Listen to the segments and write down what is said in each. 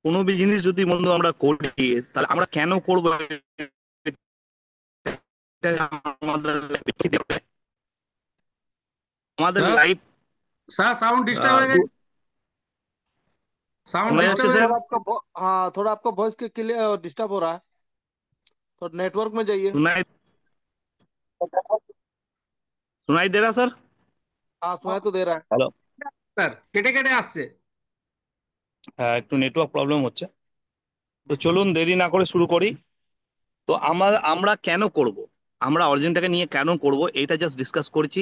কোনো জিনিস যদি বন্ধু আমরা করি, তাহলে আমরা কেন করবো এটা আমাদের আমাদের sir life. Sir sound disturb है क्या? साउंड শোনা डिस्टर्ब যাচ্ছে है স্যার? क्या? हाँ, थोड़ा आपका वॉइस के क्लियर डिस्टर्ब हो रहा है। तो नेटवर्क में जाइए। শোনাই শোনাই দে রা স্যার? हाँ, सुनाई तो दे रहा है। হ্যালো। सर केटे केटे আসছে। হ্যাঁ, একটু নেটওয়ার্ক প্রবলেম হচ্ছে। তো চলুন দেরি না করে শুরু করি। তো আমরা কেন করব, আমরা অরিজিনটাকে নিয়ে কেন করব, এটা জাস্ট ডিসকাস করছি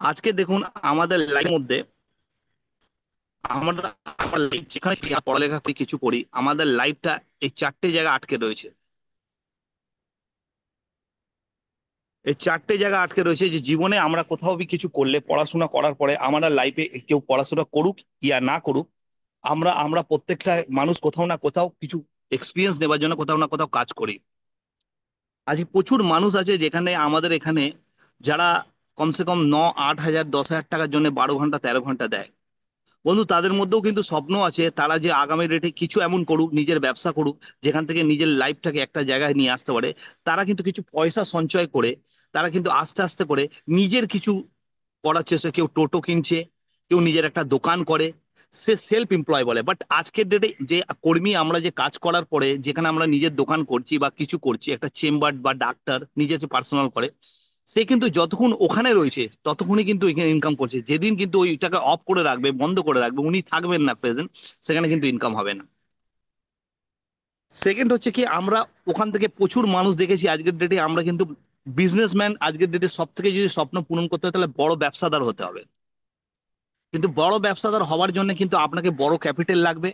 আজকে। দেখুন, আমাদের লাইফের মধ্যে আমরা আমার life যেখানে পড়ালেখা করি, কিছু করি, আমাদের লাইফটা এই চারটে জায়গা আটকে রয়েছে। এই চারটে জায়গা আটকে রয়েছে যে জীবনে আমরা কোথাও কিছু করলে, পড়াশোনা করার পরে আমরা লাইফে, কেউ পড়াশোনা করুক ইয়া না করুক, আমরা আমরা প্রত্যেকটা মানুষ কোথাও না কোথাও কিছু এক্সপিরিয়েন্স নেবার জন্য কোথাও না কোথাও কাজ করি। আজ প্রচুর মানুষ আছে যেখানে আমাদের এখানে, যারা কমসে কম 8,000 10,000 টাকার জন্য 12 ঘন্টা 13 ঘন্টা দেয়। বন্ধু, তাদের মধ্যেও কিন্তু স্বপ্ন আছে, তারা যে আগামী ডেটে কিছু এমন করুক, নিজের ব্যবসা করুক, যেখান থেকে নিজের লাইফটাকে একটা জায়গায় নিয়ে আসতে পারে। তারা কিন্তু কিছু পয়সা সঞ্চয় করে, তারা কিন্তু আস্তে আস্তে করে নিজের কিছু করার চেষ্টা, কেউ টোটো কিনছে, কেউ নিজের একটা দোকান করে, সে সেলফ এমপ্লয় বলে। বাট আজকের ডেটে যে কর্মী, আমরা যে কাজ করার পরে যেখানে আমরা নিজের দোকান করছি বা কিছু করছি, একটা চেম্বার বা ডাক্তার নিজের পার্সোনাল করে, সে কিন্তু যতক্ষণ ওখানে রয়েছে ততক্ষণই কিন্তু এখানে ইনকাম করছে। যেদিন কিন্তু ওইটাকে অফ করে রাখবে, বন্ধ করে রাখবে, উনি থাকবেন না প্রেজেন্ট, সেখানে কিন্তু ইনকাম হবে না। সেকেন্ড হচ্ছে কি, আমরা ওখান থেকে প্রচুর মানুষ দেখেছি আজকের ডেটে, আমরা কিন্তু বিজনেসম্যান। আজকের ডেটে সব থেকে যদি স্বপ্ন পূরণ করতে হয়, তাহলে বড় ব্যবসাদার হতে হবে। কিন্তু বড় ব্যবসাদার হওয়ার জন্য কিন্তু আপনাকে বড় ক্যাপিটাল লাগবে,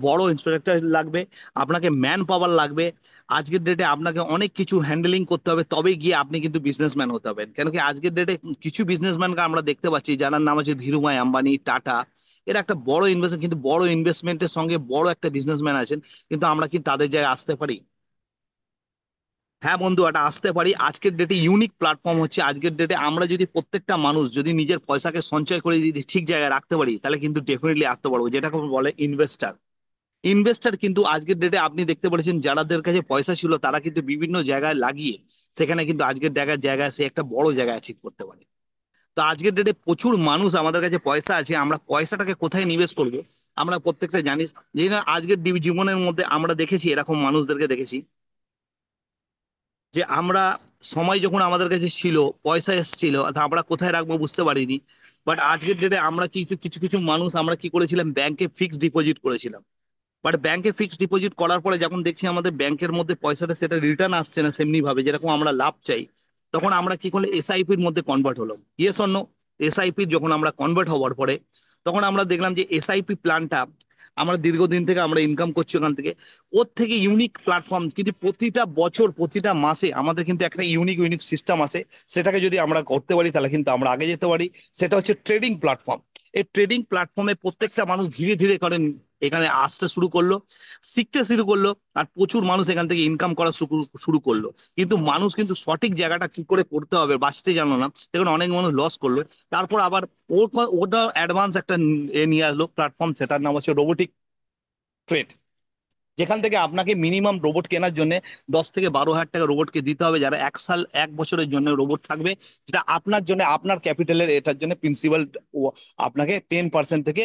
বড় ইন্সপেক্টর লাগবে, আপনাকে ম্যান পাওয়ার লাগবে। আজকের ডেটে আপনাকে অনেক কিছু হ্যান্ডেলিং করতে হবে, তবে গিয়ে আপনি কিন্তু বিজনেসম্যান হতে হবেন। কেন কি, আজকের ডেটে কিছু বিজনেসম্যানকে আমরা দেখতে পাচ্ছি, যার নাম আছে ধীরুভাই আম্বানি, টাটা। এরা একটা বড় ইনভেস্টমেন্ট, কিন্তু বড় ইনভেস্টমেন্টের সঙ্গে বড় একটা বিজনেসম্যান আছেন, কিন্তু আমরা কি তাদের জায়গায় আসতে পারি? হ্যাঁ বন্ধু, এটা আসতে পারি। আজকের ডেটে ইউনিক প্ল্যাটফর্ম হচ্ছে, আজকের ডেটে আমরা যদি প্রত্যেকটা মানুষ যদি নিজের পয়সাকে সঞ্চয় করে যদি ঠিক জায়গায় রাখতে পারি, তাহলে কিন্তু ডেফিনেটলি আসতে পারবো, যেটাকে বলে ইনভেস্টার। ইনভেস্টার কিন্তু আজকের ডেটে আপনি দেখতে পাচ্ছেন, যাদের কাছে পয়সা ছিল তারা কিন্তু বিভিন্ন জায়গায় লাগিয়ে সেখানে কিন্তু আজকের জায়গায় জায়গায় সে একটা বড় জায়গায় অ্যাচিভ করতে পারে। তো আজকের ডেটে প্রচুর মানুষ, আমাদের কাছে পয়সা আছে, আমরা পয়সাটাকে কোথায় নিবেশ করব, আমরা প্রত্যেকটা জানিস। যে না, আজকের জীবনের মধ্যে আমরা দেখেছি, এরকম মানুষদেরকে দেখেছি যে আমরা সময় যখন আমাদের কাছে ছিল, পয়সা এসেছিল, তা আমরা কোথায় রাখবো বুঝতে পারিনি। বাট আজকের ডেটে আমরা কিছু কিছু কিছু মানুষ আমরা কি করেছিলাম, ব্যাংকে ফিক্সড ডিপোজিট করেছিলাম। বাট ব্যাংকে ফিক্সড ডিপোজিট করার পরে যখন দেখছি আমাদের ব্যাংকের মধ্যে পয়সাটা সেটা রিটার্ন আসছে না সেমনি ভাবে যেরকম আমরা লাভ চাই, তখন আমরা কি করলে এসআইপির মধ্যে কনভার্ট হলাম। ইয়েস অন্য, এসআইপির যখন আমরা কনভার্ট হওয়ার পরে, তখন আমরা দেখলাম যে এসআইপি প্ল্যানটা আমরা দীর্ঘদিন থেকে আমরা ইনকাম করছি ওখান থেকে। ওর থেকে ইউনিক প্ল্যাটফর্ম, কিন্তু প্রতিটা বছর প্রতিটা মাসে আমাদের কিন্তু একটা ইউনিক ইউনিক সিস্টেম আছে। সেটাকে যদি আমরা করতে পারি, তাহলে কিন্তু আমরা আগে যেতে পারি। সেটা হচ্ছে ট্রেডিং প্ল্যাটফর্ম। এই ট্রেডিং প্ল্যাটফর্মে প্রত্যেকটা মানুষ ধীরে ধীরে করেন এখানে আসতে শুরু করলো, শিখতে শুরু করলো, আর প্রচুর মানুষ এখান থেকে ইনকাম করা শুরু শুরু করলো। কিন্তু মানুষ কিন্তু সঠিক জায়গাটা কি করে করতে হবে বাঁচতে জানলো না, দেখুন অনেক মানুষ লস করলো। তারপর আবার ওটা অ্যাডভান্স একটা নিয়ে আসলো প্ল্যাটফর্ম, সেটার নাম হচ্ছে রোবোটিক ট্রেড। যেখান থেকে আপনাকে মিনিমাম রোবট কেনার জন্য 10 থেকে 12 হাজার টাকা রোবটকে দিতে হবে, যারা 1 সাল 1 বছরের জন্য রোবট থাকবে, যেটা আপনার জন্য আপনার ক্যাপিটালের এটার জন্য প্রিন্সিপাল আপনাকে 10% থেকে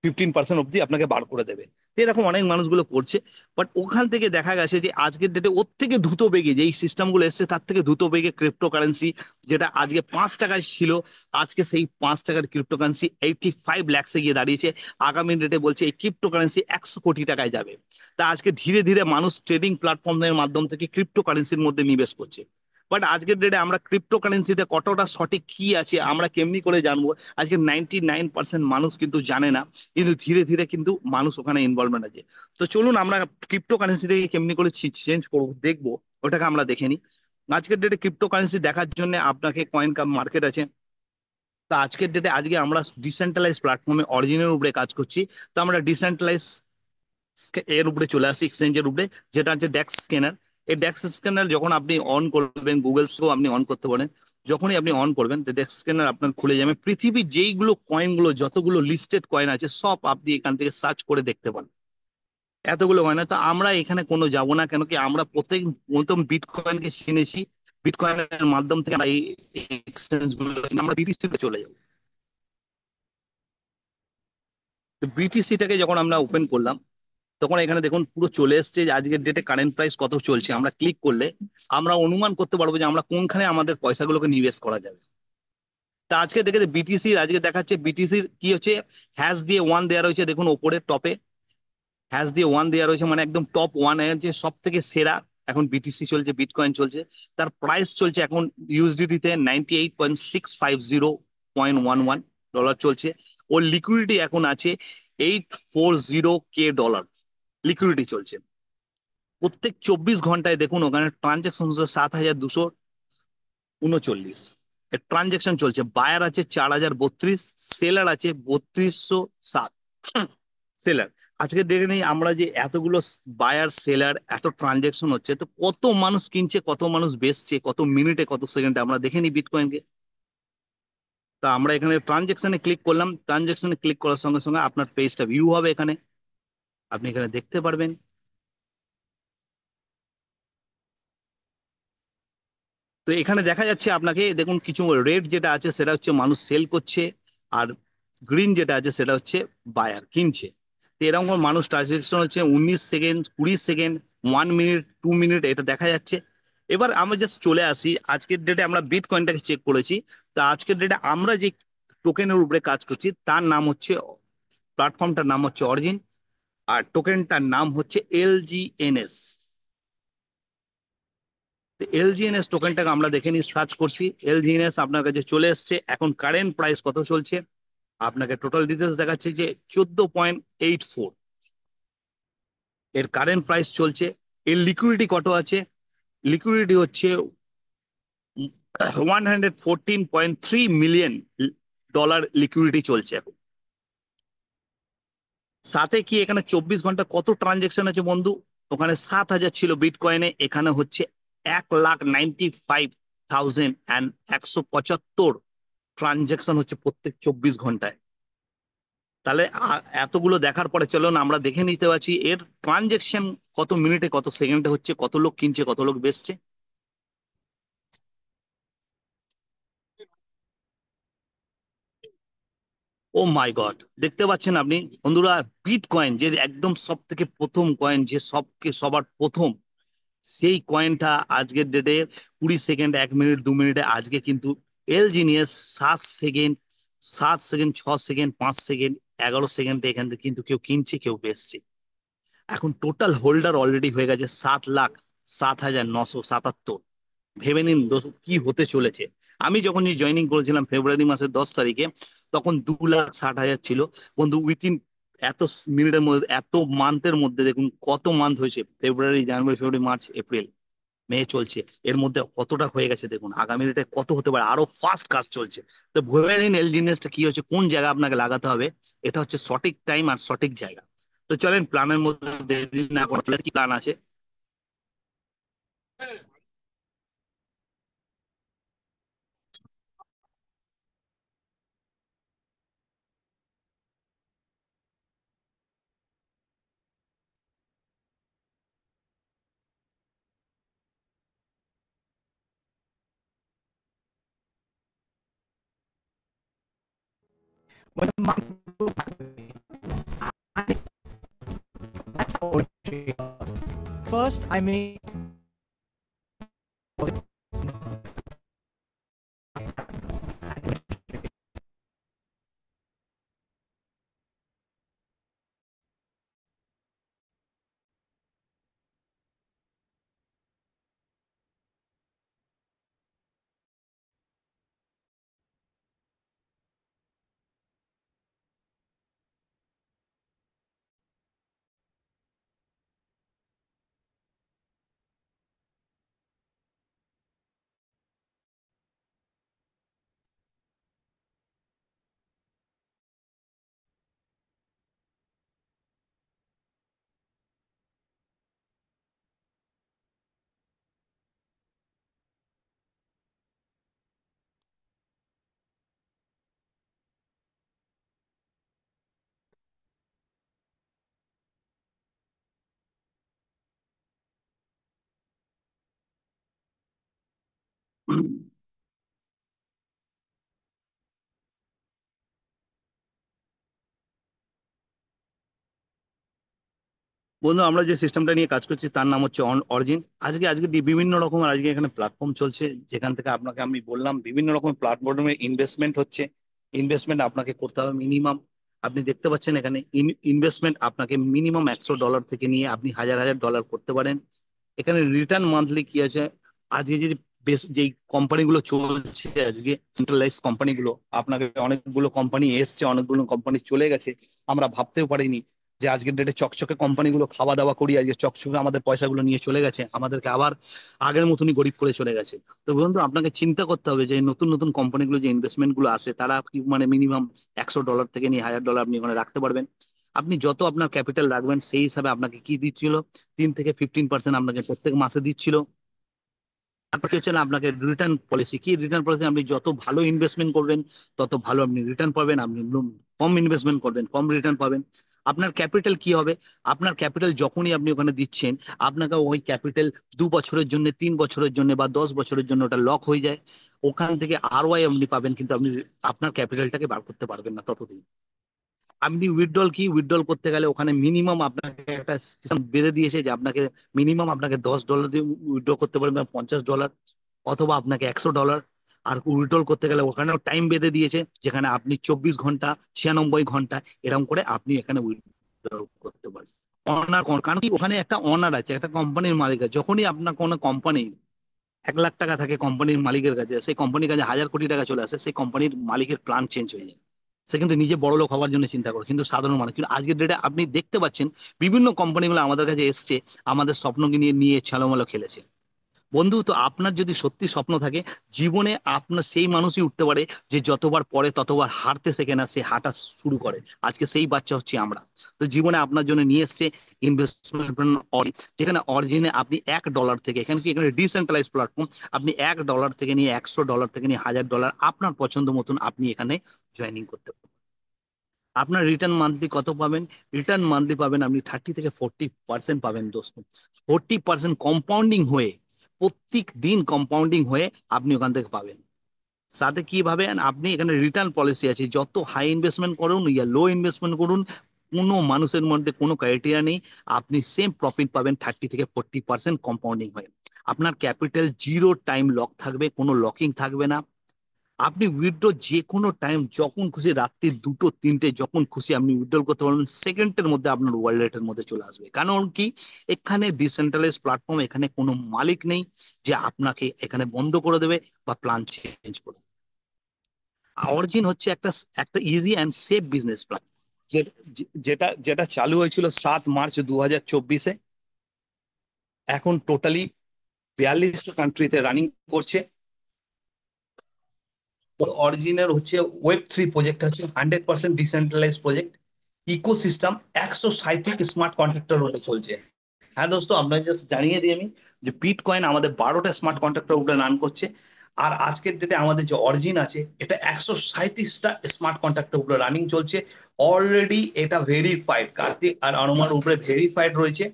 15% অব্দি আপনাকে বার করে দেবে। তো এরকম অনেক মানুষগুলো করছে। বাট ওখান থেকে দেখা গেছে যে আজকের ডেটে ওর থেকে দ্রুত বেগে যেই সিস্টেমগুলো এসছে, তার থেকে দ্রুত বেগে ক্রিপ্টো কারেন্সি, যেটা আজকে 5 টাকায় ছিল, আজকে সেই 5 টাকার ক্রিপ্টো কারেন্সি 85 লাখসে গিয়ে দাঁড়িয়েছে। আগামী ডেটে বলছে এই ক্রিপ্টো কারেন্সি 100 কোটি টাকায় যাবে। তা আজকে ধীরে ধীরে মানুষ ট্রেডিং প্ল্যাটফর্মের মাধ্যম থেকে ক্রিপ্টো কারেন্সির মধ্যে নিবেশ করছে। বাট আজকের ডেটে আমরা ক্রিপ্টো কারেন্সিটা কতটা সঠিক কি আছে আমরা কেমনি করে জানবো? আজকে 99% মানুষ কিন্তু জানে না, কিন্তু ধীরে ধীরে কিন্তু মানুষ ওখানে ইনভলভমেন্ট আছে। তো চলুন আমরা ক্রিপ্টো কারেন্সিটাকে কেমনি করে চেঞ্জ করবো দেখবো, ওটাকে আমরা দেখে নিই। আজকের ডেটে ক্রিপ্টো কারেন্সি দেখার জন্য আপনাকে কয়েন কাপ মার্কেট আছে। তো আজকের ডেটে আজকে আমরা ডিসেন্ট্রালাইজ প্ল্যাটফর্মে অরিজিনের উপরে কাজ করছি। তো আমরা ডিসেন্ট্রালাইজ এর উপরে চলে আসি, এক্সচেঞ্জের উপরে, যেটা হচ্ছে ডেক্স স্ক্যানার। এই ডেক্স স্ক্যানার যখন আপনি অন করবেন, গুগল থেকেও আপনি অন করতে পারেন। যখনই আপনি অন করবেন, ডেক্স স্ক্যানার আপনার খুলে যাবে, পৃথিবীর যেইগুলো কয়েনগুলো, যতগুলো লিস্টেড কয়েন আছে, সব আপনি এখান থেকে সার্চ করে দেখতে পান। এতগুলো হয় না, তো আমরা এখানে কোনো যাব না, কেন কি আমরা প্রথম বিটকয়েনকে চিনেছি, বিটকয়েনের মাধ্যম থেকে আমরা এই এক্সচেঞ্জ গুলো আমরা বিটিসি তে চলে যাবো। তো বিটিসিটাকে যখন আমরা ওপেন করলাম, তখন এখানে দেখুন পুরো চলে এসছে যে আজকের ডেটে কারেন্ট প্রাইস কত চলছে। আমরা ক্লিক করলে আমরা অনুমান করতে পারবো যে আমরা কোনখানে আমাদের পয়সাগুলোকে নিবেশ করা যাবে। তা আজকে দেখে বিটিসির আজকে দেখাচ্ছে, বিটিসির কি হচ্ছে, হ্যাশ দিয়ে ওয়ান দেওয়া রয়েছে দেখুন ওপরে টপে, হ্যাশ দিয়ে ওয়ান দেওয়া রয়েছে, মানে একদম টপ ওয়ান হচ্ছে সব থেকে সেরা। এখন বিটিসি চলছে, বিটকয়েন চলছে, তার প্রাইস চলছে এখন ইউএসডিটি তে 98.650.11 ডলার চলছে। ওর লিকুইডিটি এখন আছে 840K ডলার লিকুইডিটি চলছে। প্রত্যেক 24 ঘন্টায় দেখুন ওখানে ট্রানজাকশন হচ্ছে 7,239 ট্রানজাকশন চলছে। বায়ার আছে 4,032, সেলার আছে 3,207 সেলার। আজকে দেখে নেই আমরা যে এতগুলো বায়ার সেলার এত ট্রানজাকশন হচ্ছে, তো কত মানুষ কিনছে, কত মানুষ বেচছে, কত মিনিটে কত সেকেন্ডে আমরা দেখে নিই বিটকয়েনকে। তা আমরা এখানে ট্রানজাকশনে ক্লিক করলাম, ট্রানজাকশনে ক্লিক করার সঙ্গে সঙ্গে আপনার পেজটা ভিউ হবে, এখানে আপনি এখানে দেখতে পারবেন। তো এখানে দেখা যাচ্ছে আপনাকে দেখুন কিছু রেড যেটা আছে সেটা হচ্ছে মানুষ সেল করছে, আর গ্রিন যেটা আছে সেটা হচ্ছে বায়ার কিনছে। তো এরকম করে মানুষ ট্রানজেকশন হচ্ছে 19 সেকেন্ড, 20 সেকেন্ড, 1 মিনিট, 2 মিনিট, এটা দেখা যাচ্ছে। এবার আমরা জাস্ট চলে আসি আজকের ডেটে, আমরা বিটকয়েনটাকে চেক করেছি। তা আজকের ডেটে আমরা যে টোকেনের উপরে কাজ করছি তার নাম হচ্ছে, প্ল্যাটফর্মটার নাম হচ্ছে অরিজিন, আর টোকেনটার নাম হচ্ছে এলজিএনএস। এলজিএনএস টোকেনটাকে আমরা দেখে নিই, সার্চ করছি, এলজিএনএস আপনার কাছে চলে এসছে। এখন কারেন্ট প্রাইস কত চলছে আপনাকে টোটাল ডিটেলস দেখাচ্ছে যে 14.84 এর কারেন্ট প্রাইস চলছে। এর লিকুইডিটি কত আছে, লিকুইডিটি হচ্ছে 114.3 মিলিয়ন ডলার লিকুইডিটি চলছে এখন। সাথে কি এখানে 24 ঘন্টা কত ট্রানজেকশন আছে বন্ধু, ওখানে 7,000 ছিল বিটকয়েনে, এখানে হচ্ছে 1,95,175 ট্রানজেকশন হচ্ছে প্রত্যেক 24 ঘন্টায়। তাহলে এতগুলো দেখার পরে চলুন আমরা দেখে নিতে পারছি এর ট্রানজেকশন কত মিনিটে কত সেকেন্ডে হচ্ছে, কত লোক কিনছে কত লোক বেচছে। ও মাই গড, দেখতে পাচ্ছেন আপনি বন্ধুরা, বিটকয়েন যে একদম সব থেকে প্রথম কয়েন, যে সবার প্রথম, সেই কয়েনটা আজকের ডেটে 20 সেকেন্ড, 1 মিনিট, 2 মিনিটে আজকে কিন্তু এলজিনিয়াস 7 সেকেন্ড, 7 সেকেন্ড, 6 সেকেন্ড, 5 সেকেন্ড, 11 সেকেন্ডে এখান থেকে কিন্তু কেউ কিনছে কেউ বেচছে। এখন টোটাল হোল্ডার অলরেডি হয়ে গেছে 7,07,977। ভেবে নিন কি হতে চলেছে। আমি যখন জয়েনিং করেছিলাম ফেব্রুয়ারি মাসের 10 তারিখে, তখন 2,60,000 ছিল বন্ধু। উইথিন এত মিনিটের মধ্যে, এত মান্থের মধ্যে দেখুন কত মান্থ হয়েছে, ফেব্রুয়ারি, জানুয়ারি, ফেব্রুয়ারি, মার্চ, এপ্রিল, মে চলছে, এর মধ্যে কতটা হয়ে গেছে দেখুন। আগামী ডেটে কত হতে পারে, আরো ফাস্ট কাজ চলছে। তো ভেবে নিন এলজিনিয়াসটা কি হচ্ছে, কোন জায়গা আপনাকে লাগাতে হবে, এটা হচ্ছে সঠিক টাইম আর সঠিক জায়গা। তো চলেন প্ল্যানের মধ্যে দেরি না করে চলে আসি, কি প্ল্যান আছে। when the market goes sideways, I that's how it was. First, I mean, বন্ধু, আমরা যে সিস্টেমটা নিয়ে কাজ করছি তার নাম হচ্ছে অরিজিন। আজকে বিভিন্ন রকমের আজকে এখানে প্ল্যাটফর্ম চলছে, যেখান থেকে আপনাকে আমি বললাম বিভিন্ন রকম প্ল্যাটফর্মে ইনভেস্টমেন্ট হচ্ছে। ইনভেস্টমেন্ট আপনাকে করতে হবে মিনিমাম, আপনি দেখতে পাচ্ছেন এখানে ইনভেস্টমেন্ট আপনাকে মিনিমাম $100 থেকে নিয়ে আপনি হাজার হাজার ডলার করতে পারেন। এখানে রিটার্ন মান্থলি কি আছে, আজকে যে বেশ যেই কোম্পানিগুলো চলছে, আজকে সেন্ট্রালাইজ কোম্পানিগুলো, আপনাকে অনেকগুলো কোম্পানি এসছে, অনেকগুলো কোম্পানি চলে গেছে, আমরা ভাবতেও পারিনি যে আজকের ডেটে চকচকে কোম্পানিগুলো খাওয়া দাওয়া করি আজকে চকচকে আমাদের পয়সাগুলো নিয়ে চলে গেছে, আমাদেরকে আবার আগের মতনই গরিব করে চলে গেছে। তো বন্ধু, আপনাকে চিন্তা করতে হবে যে নতুন নতুন কোম্পানিগুলো যে ইনভেস্টমেন্ট গুলো আসে, তারা কি মানে মিনিমাম $100 থেকে নিয়ে $1000 আপনি ওখানে রাখতে পারবেন। আপনি যত আপনার ক্যাপিটাল রাখবেন সেই হিসাবে আপনাকে কি দিচ্ছিল, 3 থেকে 15% আপনাকে প্রত্যেক মাসে দিচ্ছিল। তারপর কি হচ্ছে না, আপনাকে রিটার্ন পলিসি কি, রিটার্ন পলিসি আপনি যত ভালো ইনভেস্টমেন্ট করবেন তত ভালো আপনি রিটার্ন পাবেন, আপনি কম ইনভেস্টমেন্ট করবেন কম রিটার্ন পাবেন। আপনার ক্যাপিটাল কি হবে, আপনার ক্যাপিটাল যখনই আপনি ওখানে দিচ্ছেন, আপনাকে ওই ক্যাপিটাল 2 বছরের জন্য, 3 বছরের জন্য বা 10 বছরের জন্য ওটা লক হয়ে যায়। ওখান থেকে আরওআই আপনি পাবেন, কিন্তু আপনি আপনার ক্যাপিটালটাকে বার করতে পারবেন না ততদিন। আপনি উইথড্রল করতে গেলে ওখানে মিনিমাম আপনাকে একটা সিস্টেম বেঁধে দিয়েছে যে আপনাকে মিনিমাম আপনাকে $10 দিয়ে উইথড্র করতে পারবেন, বা $50, অথবা আপনাকে $100। আর উইথড্রল করতে গেলে ওখানেও টাইম বেঁধে দিয়েছে, যেখানে আপনি 24 ঘন্টা, 96 ঘন্টা এরকম করে আপনি এখানে উইথড্রল করতে পারবেন। অনার, কারণ কি ওখানে একটা অনার আছে, একটা কোম্পানির মালিক আছে। যখনই আপনার কোনো কোম্পানি 1 লাখ টাকা থাকে কোম্পানির মালিকের কাছে, সেই কোম্পানির কাছে 1000 কোটি টাকা চলে আসে, সেই কোম্পানির মালিকের প্ল্যান চেঞ্জ হয়ে যায়। সে কিন্তু নিজে বড় লোক হওয়ার জন্য চিন্তা করে, কিন্তু সাধারণ মানুষ, কিন্তু আজকের ডেটে আপনি দেখতে পাচ্ছেন বিভিন্ন কোম্পানিগুলো আমাদের কাছে এসছে, আমাদের স্বপ্নকে নিয়ে নিয়ে ছলমলো খেলেছে। বন্ধু, তো আপনার যদি সত্যি স্বপ্ন থাকে জীবনে, আপনার সেই মানুষই উঠতে পারে যে যতবার পড়ে ততবার হারতে শেখে না, সে হাঁটা শুরু করে। আজকে সেই বাচ্চা হচ্ছে আমরা। তো জীবনে আপনার জন্য নিয়ে এসছে ইনভেস্টমেন্ট, যেখানে অরিজিনে আপনি $1 থেকে, এখানে কি, এখানে ডিসেন্ট্রালাইজ প্ল্যাটফর্ম, আপনি $1 থেকে নিয়ে $100 থেকে নিয়ে $1000 আপনার পছন্দ মতন আপনি এখানে জয়েনিং করতে পারেন। আপনার রিটার্ন মান্থলি কত পাবেন, রিটার্ন মান্থলি পাবেন আপনি 30 থেকে 40% পাবেন দোস্ত। 40% কম্পাউন্ডিং হয়ে, প্রত্যেক দিন কম্পাউন্ডিং হয়ে আপনি ওখান থেকে পাবেন। সাথে কি ভাবেন, আপনি এখানে রিটার্ন পলিসি আছে, যত হাই ইনভেস্টমেন্ট করুন ইয়া লো ইনভেস্টমেন্ট করুন, কোনো মানুষের মধ্যে কোনো ক্রাইটেরিয়া নেই, আপনি সেম প্রফিট পাবেন 30 থেকে 40% কম্পাউন্ডিং হয়ে। আপনার ক্যাপিটাল জিরো টাইম লক থাকবে, কোনো লকিং থাকবে না। আপনি উইথড্র যে কোনো টাইম, যখন খুশি, রাত্রি 2টো 3টে যখন খুশি আপনি উইথড্রল করতে পারবেন, সেকেন্ডের মধ্যে আপনার ওয়ালেটের মধ্যে চলে আসবে। কারণ কি, এখানে ডিসেন্ট্রালাইজ প্ল্যাটফর্ম, এখানে কোনো মালিক নেই যে আপনাকে এখানে বন্ধ করে দেবে বা প্ল্যান চেঞ্জ করে দেবে। অরিজিন হচ্ছে একটা একটা easy and safe business plan, যেটা যেটা চালু হয়েছিল 7 মার্চ 2024-এ, এখন টোটালি 42টা কান্ট্রিতে রানিং করছে। অরিজিনের হচ্ছে Web3 প্রজেক্ট আছে, 100% decentralise project, ecosystem 137 smart contractor হতে চলছে। হ্যাঁ দোস্ত, আপনাকে জাস্ট জানিয়ে দিই আমি যে বিটকয়েন আমাদের 12টা স্মার্ট কন্ট্রাক্টর উপরে রান করছে। আর আজকের ডেটে আমাদের যে অরিজিন আছে, এটা 137টা স্মার্ট কন্ট্রাক্টর উপরে রানিং চলছে। অলরেডি এটা ভেরিফাইড, কার্তিক আর অনুমান উপরে ভেরিফাইড রয়েছে।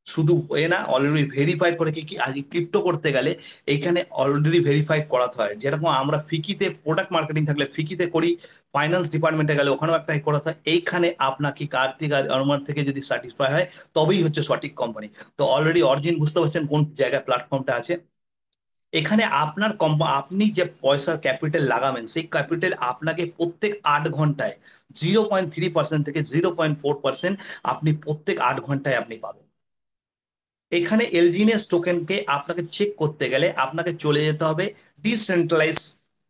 শুধু এ না, অলরেডি ভেরিফাইড করে কি, আজকে ক্রিপ্টো করতে গেলে এইখানে অলরেডি ভেরিফাইড করাতে হয়। যেরকম আমরা ফিকিতে প্রোডাক্ট মার্কেটিং থাকলে ফিকিতে করি, ফাইন্যান্স ডিপার্টমেন্টে গেলে ওখানেও একটা করাতে হয়, এইখানে আপনাকে কার্তিক আর অনুমান থেকে যদি সার্টিফাই হয় তবেই হচ্ছে সঠিক কোম্পানি। তো অলরেডি অরিজিন বুঝতে পারছেন কোন জায়গায় প্ল্যাটফর্মটা আছে। এখানে আপনার আপনি যে পয়সার ক্যাপিটাল লাগাবেন, সেই ক্যাপিটাল আপনাকে প্রত্যেক 8 ঘন্টায় 0.3% থেকে 0.4% আপনি প্রত্যেক 8 ঘন্টায় আপনি পাবেন। এখানে এলজিনিয়াস টোকেনকে আপনাকে চেক করতে গেলে আপনাকে চলে যেতে হবে ডিসেন্ট্রালাইজ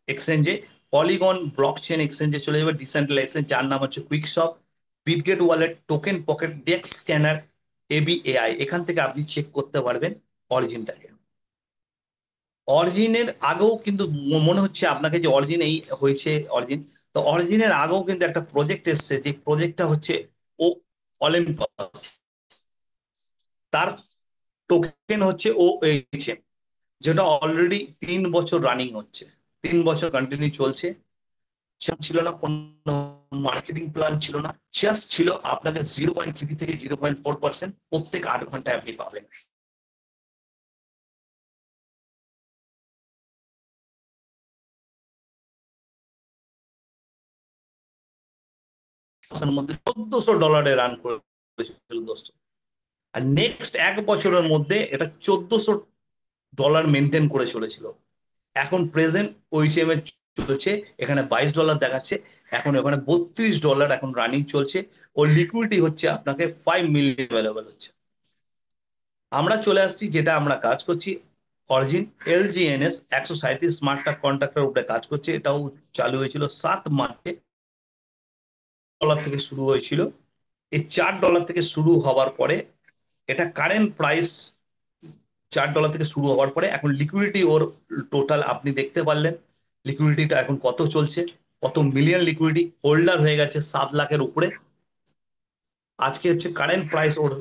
এক্সচেঞ্জে, পলিগন ব্লকচেন এক্সচেঞ্জে চলে যাবে ডিসেন্ট্রালাইজ এক্সচেঞ্জ, যার নাম হচ্ছে কুইকশপ, বিটগেট ওয়ালেট, টোকেন পকেট, ডেক্স স্ক্যানার, এবিএআই। এখান থেকে আপনি চেক করতে পারবেন অরিজিনটাকে। অরিজিনের আগেও কিন্তু মনে হচ্ছে আপনাকে যে অরিজিন এই হয়েছে অরিজিন, তো অরিজিনের আগেও কিন্তু একটা প্রজেক্ট এসছে, যে প্রজেক্টটা হচ্ছে ও অলিম্পাস, তার টোকেন হচ্ছে ও এইচএম, যেটা অলরেডি 3 বছর রানিং হচ্ছে, 3 বছর কন্টিনিউ চলছে। ছিল না কোনো মার্কেটিং প্ল্যান, ছিল না, জাস্ট ছিল আপনাকে 0.3 থেকে 0.4% প্রত্যেক 8 ঘন্টায় আপনি পাবেন। মাসের মধ্যে $1400 রান করেছিল দোস্ত। আর নেক্সট 1 বছরের মধ্যে এটা $1400 মেনটেন করে চলেছিল। এখন প্রেজেন্ট ওই সেমে চলছে, এখানে $22 দেখাচ্ছে, এখন এখানে $32 এখন রানিং চলছে। ওর লিকুইডিটি হচ্ছে আপনাকে 5 মিলিয়ন অ্যাভেলেবল হচ্ছে। আমরা চলে আসছি যেটা আমরা কাজ করছি, অরিজিন LGNS 137 স্মার্ট কার্ড কন্ট্রাক্টের উপরে কাজ করছে। এটাও চালু হয়েছিল 7 মার্চে, $4 থেকে শুরু হয়েছিল। এই $4 থেকে শুরু হওয়ার পরে এটা কারেন্ট প্রাইস $4 থেকে শুরু হওয়ার পরে এখন লিকুইডিটি ওর টোটাল আপনি দেখতে পারলেন লিকুইডিটিটা এখন কত চলছে, কত মিলিয়ন লিকুইডিটি হোল্ডার হয়ে গেছে 7 লাখের উপরে। আজকে হচ্ছে কারেন্ট প্রাইস ওর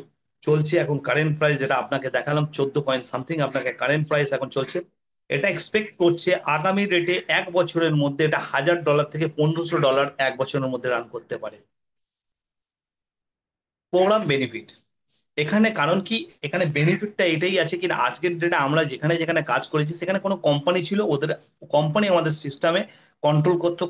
চলছে, এখন কারেন্ট প্রাইস যেটা আপনাকে দেখালাম 14 পয়েন্ট সামথিং আপনাকে কারেন্ট প্রাইস এখন চলছে। এটা এক্সপেক্ট করছে আগামী রেটে 1 বছরের মধ্যে এটা $1000 থেকে $1500 1 বছরের মধ্যে রান করতে পারে। প্রোগ্রাম বেনিফিট এখানে কারণ কি, এখানে বেনিফিটটা এটাই আছে কিনা, আজকের ডেটে আমরা যেখানে যেখানে কাজ করেছি সেখানে কোনো কোম্পানি ছিল, ওদের কোম্পানি আমাদের সিস্টেমে কন্ট্রোল করতো,